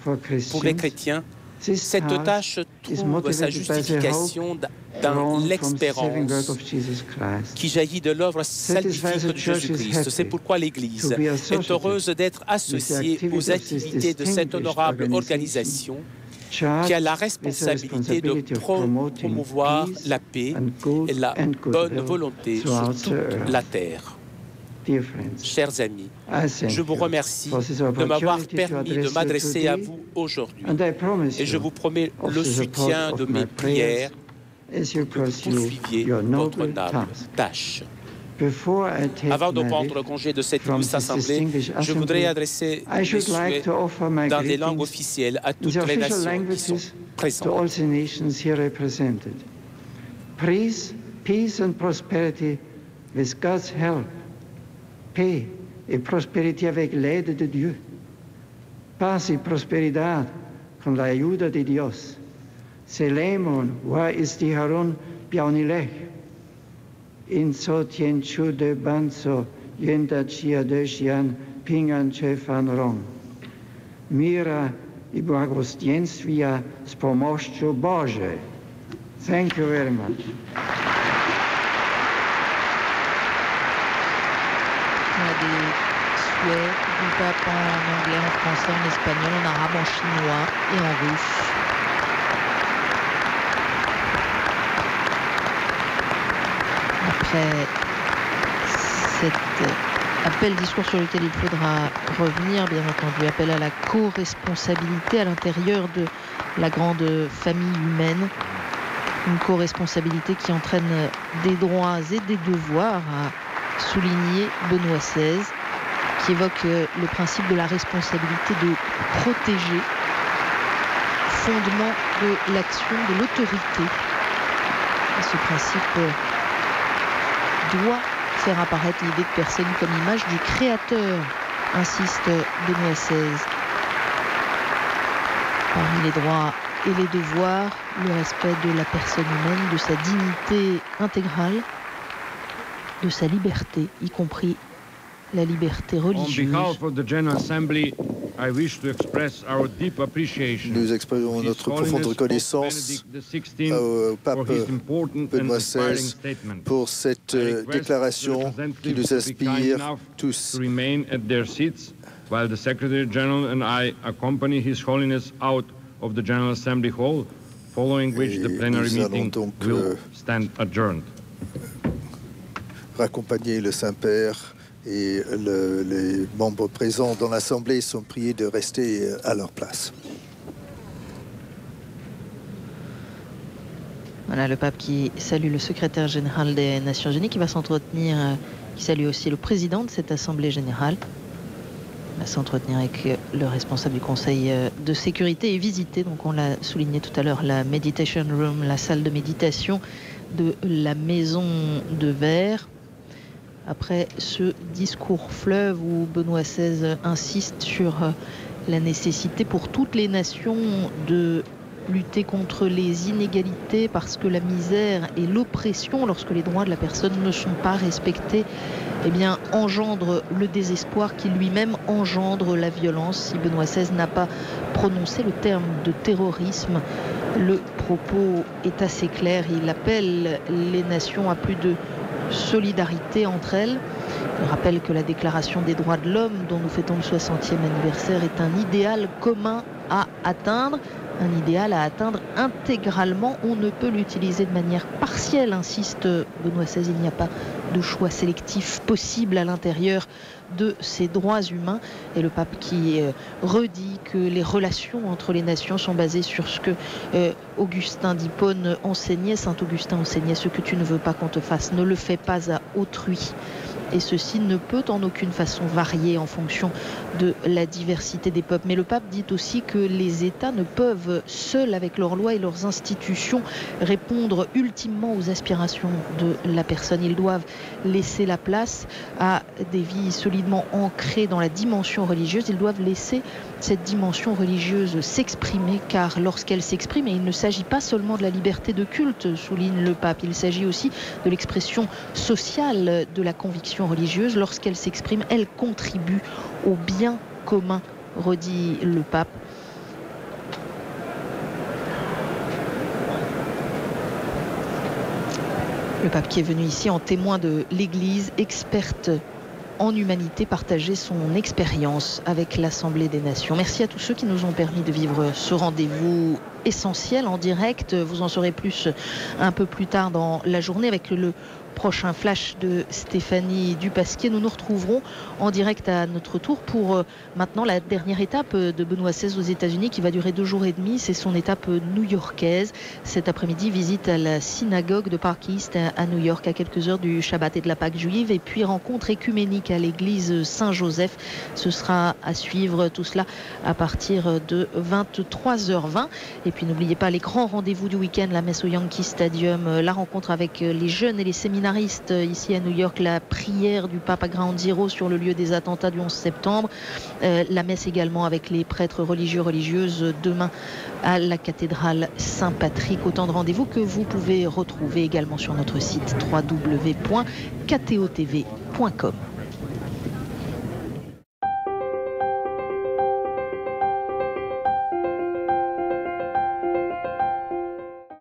Pour les chrétiens, cette tâche trouve sa justification dans l'expérience qui jaillit de l'œuvre salvifique de Jésus-Christ. C'est pourquoi l'Église est heureuse d'être associée aux activités de cette honorable organisation qui a la responsabilité de promouvoir la paix et la bonne volonté sur toute la terre. Chers amis, je vous remercie de m'avoir permis de m'adresser à vous aujourd'hui et je vous promets le soutien de mes prières pour que vous poursuiviez votre noble tâche. Avant de prendre congé de cette illustre assemblée, je voudrais adresser mes souhaits dans les langues officielles à toutes les nations qui sont présentes. Peace and prosperity with God's help. Paix et prospérité avec l'aide de Dieu. Paz y prosperidad con la ayuda de Dios. Selemon wa istiharun biaunilech. In so tien chu de banso yenda chia de xian pingan che fan rong. Mira i błogosławieństwa z pomocą Boże. Thank you very much. Des souhaits du pape en anglais, en français, en espagnol, en arabe, en chinois et en russe. Après cet appel, discours sur lequel il faudra revenir, bien entendu, appel à la co-responsabilité à l'intérieur de la grande famille humaine. Une co-responsabilité qui entraîne des droits et des devoirs à souligné Benoît XVI, qui évoque le principe de la responsabilité de protéger, fondement de l'action de l'autorité. Et ce principe doit faire apparaître l'idée de personne comme image du Créateur, insiste Benoît XVI. Parmi les droits et les devoirs, le respect de la personne humaine, de sa dignité intégrale, de sa liberté, y compris la liberté religieuse. Nous exprimons notre profonde reconnaissance au pape Benoît XVI pour cette déclaration qui nous inspire tous. While the Secretary General and I accompany His Holiness out of the General Assembly Hall, following which the plenary meeting will stand adjourned. Accompagner le Saint-Père et les membres présents dans l'Assemblée sont priés de rester à leur place. Voilà le pape qui salue le secrétaire général des Nations Unies, qui va s'entretenir, qui salue aussi le président de cette Assemblée générale. Il va s'entretenir avec le responsable du Conseil de sécurité et visiter, donc on l'a souligné tout à l'heure, la Meditation Room, la salle de méditation de la Maison de Verre. Après ce discours fleuve où Benoît XVI insiste sur la nécessité pour toutes les nations de lutter contre les inégalités parce que la misère et l'oppression, lorsque les droits de la personne ne sont pas respectés, eh bien, engendre le désespoir qui lui-même engendre la violence. Si Benoît XVI n'a pas prononcé le terme de terrorisme, le propos est assez clair. Il appelle les nations à plus de solidarité entre elles Je rappelle que la Déclaration des droits de l'homme, dont nous fêtons le 60e anniversaire, est un idéal commun à atteindre. Un idéal à atteindre intégralement. On ne peut l'utiliser de manière partielle, insiste Benoît XVI. Il n'y a pas de choix sélectif possible à l'intérieur de ces droits humains. Et le pape qui redit que les relations entre les nations sont basées sur ce que Augustin d'Hippone enseignait. Saint Augustin enseignait: ce que tu ne veux pas qu'on te fasse, ne le fais pas à autrui. Et ceci ne peut en aucune façon varier en fonction de la diversité des peuples. Mais le pape dit aussi que les États ne peuvent, seuls avec leurs lois et leurs institutions, répondre ultimement aux aspirations de la personne. Ils doivent laisser la place à des vies solidement ancrées dans la dimension religieuse. Ils doivent laisser cette dimension religieuse s'exprimer, car lorsqu'elle s'exprime, et il ne s'agit pas seulement de la liberté de culte, souligne le pape, il s'agit aussi de l'expression sociale de la conviction religieuse. Lorsqu'elle s'exprime, elle contribue au bien commun, redit le pape. Le pape qui est venu ici en témoin de l'Église, experte en humanité, partager son expérience avec l'Assemblée des Nations. Merci à tous ceux qui nous ont permis de vivre ce rendez-vous essentiel en direct. Vous en saurez plus un peu plus tard dans la journée avec le prochain flash de Stéphanie Dupasquier. Nous nous retrouverons en direct à notre tour pour maintenant la dernière étape de Benoît XVI aux États-Unis qui va durer 2 jours et demi. C'est son étape new-yorkaise. Cet après-midi, visite à la synagogue de Park East à New York à quelques heures du Shabbat et de la Pâque juive, et puis rencontre écuménique à l'église Saint-Joseph. Ce sera à suivre, tout cela à partir de 23h20. Et puis n'oubliez pas les grands rendez-vous du week-end, la messe au Yankee Stadium, la rencontre avec les jeunes et les séminaristes ici à New York, la prière du pape à Ground Zero sur le lieu des attentats du 11 septembre, la messe également avec les prêtres religieux religieuses demain à la cathédrale Saint-Patrick. Autant de rendez-vous que vous pouvez retrouver également sur notre site www.ktotv.com.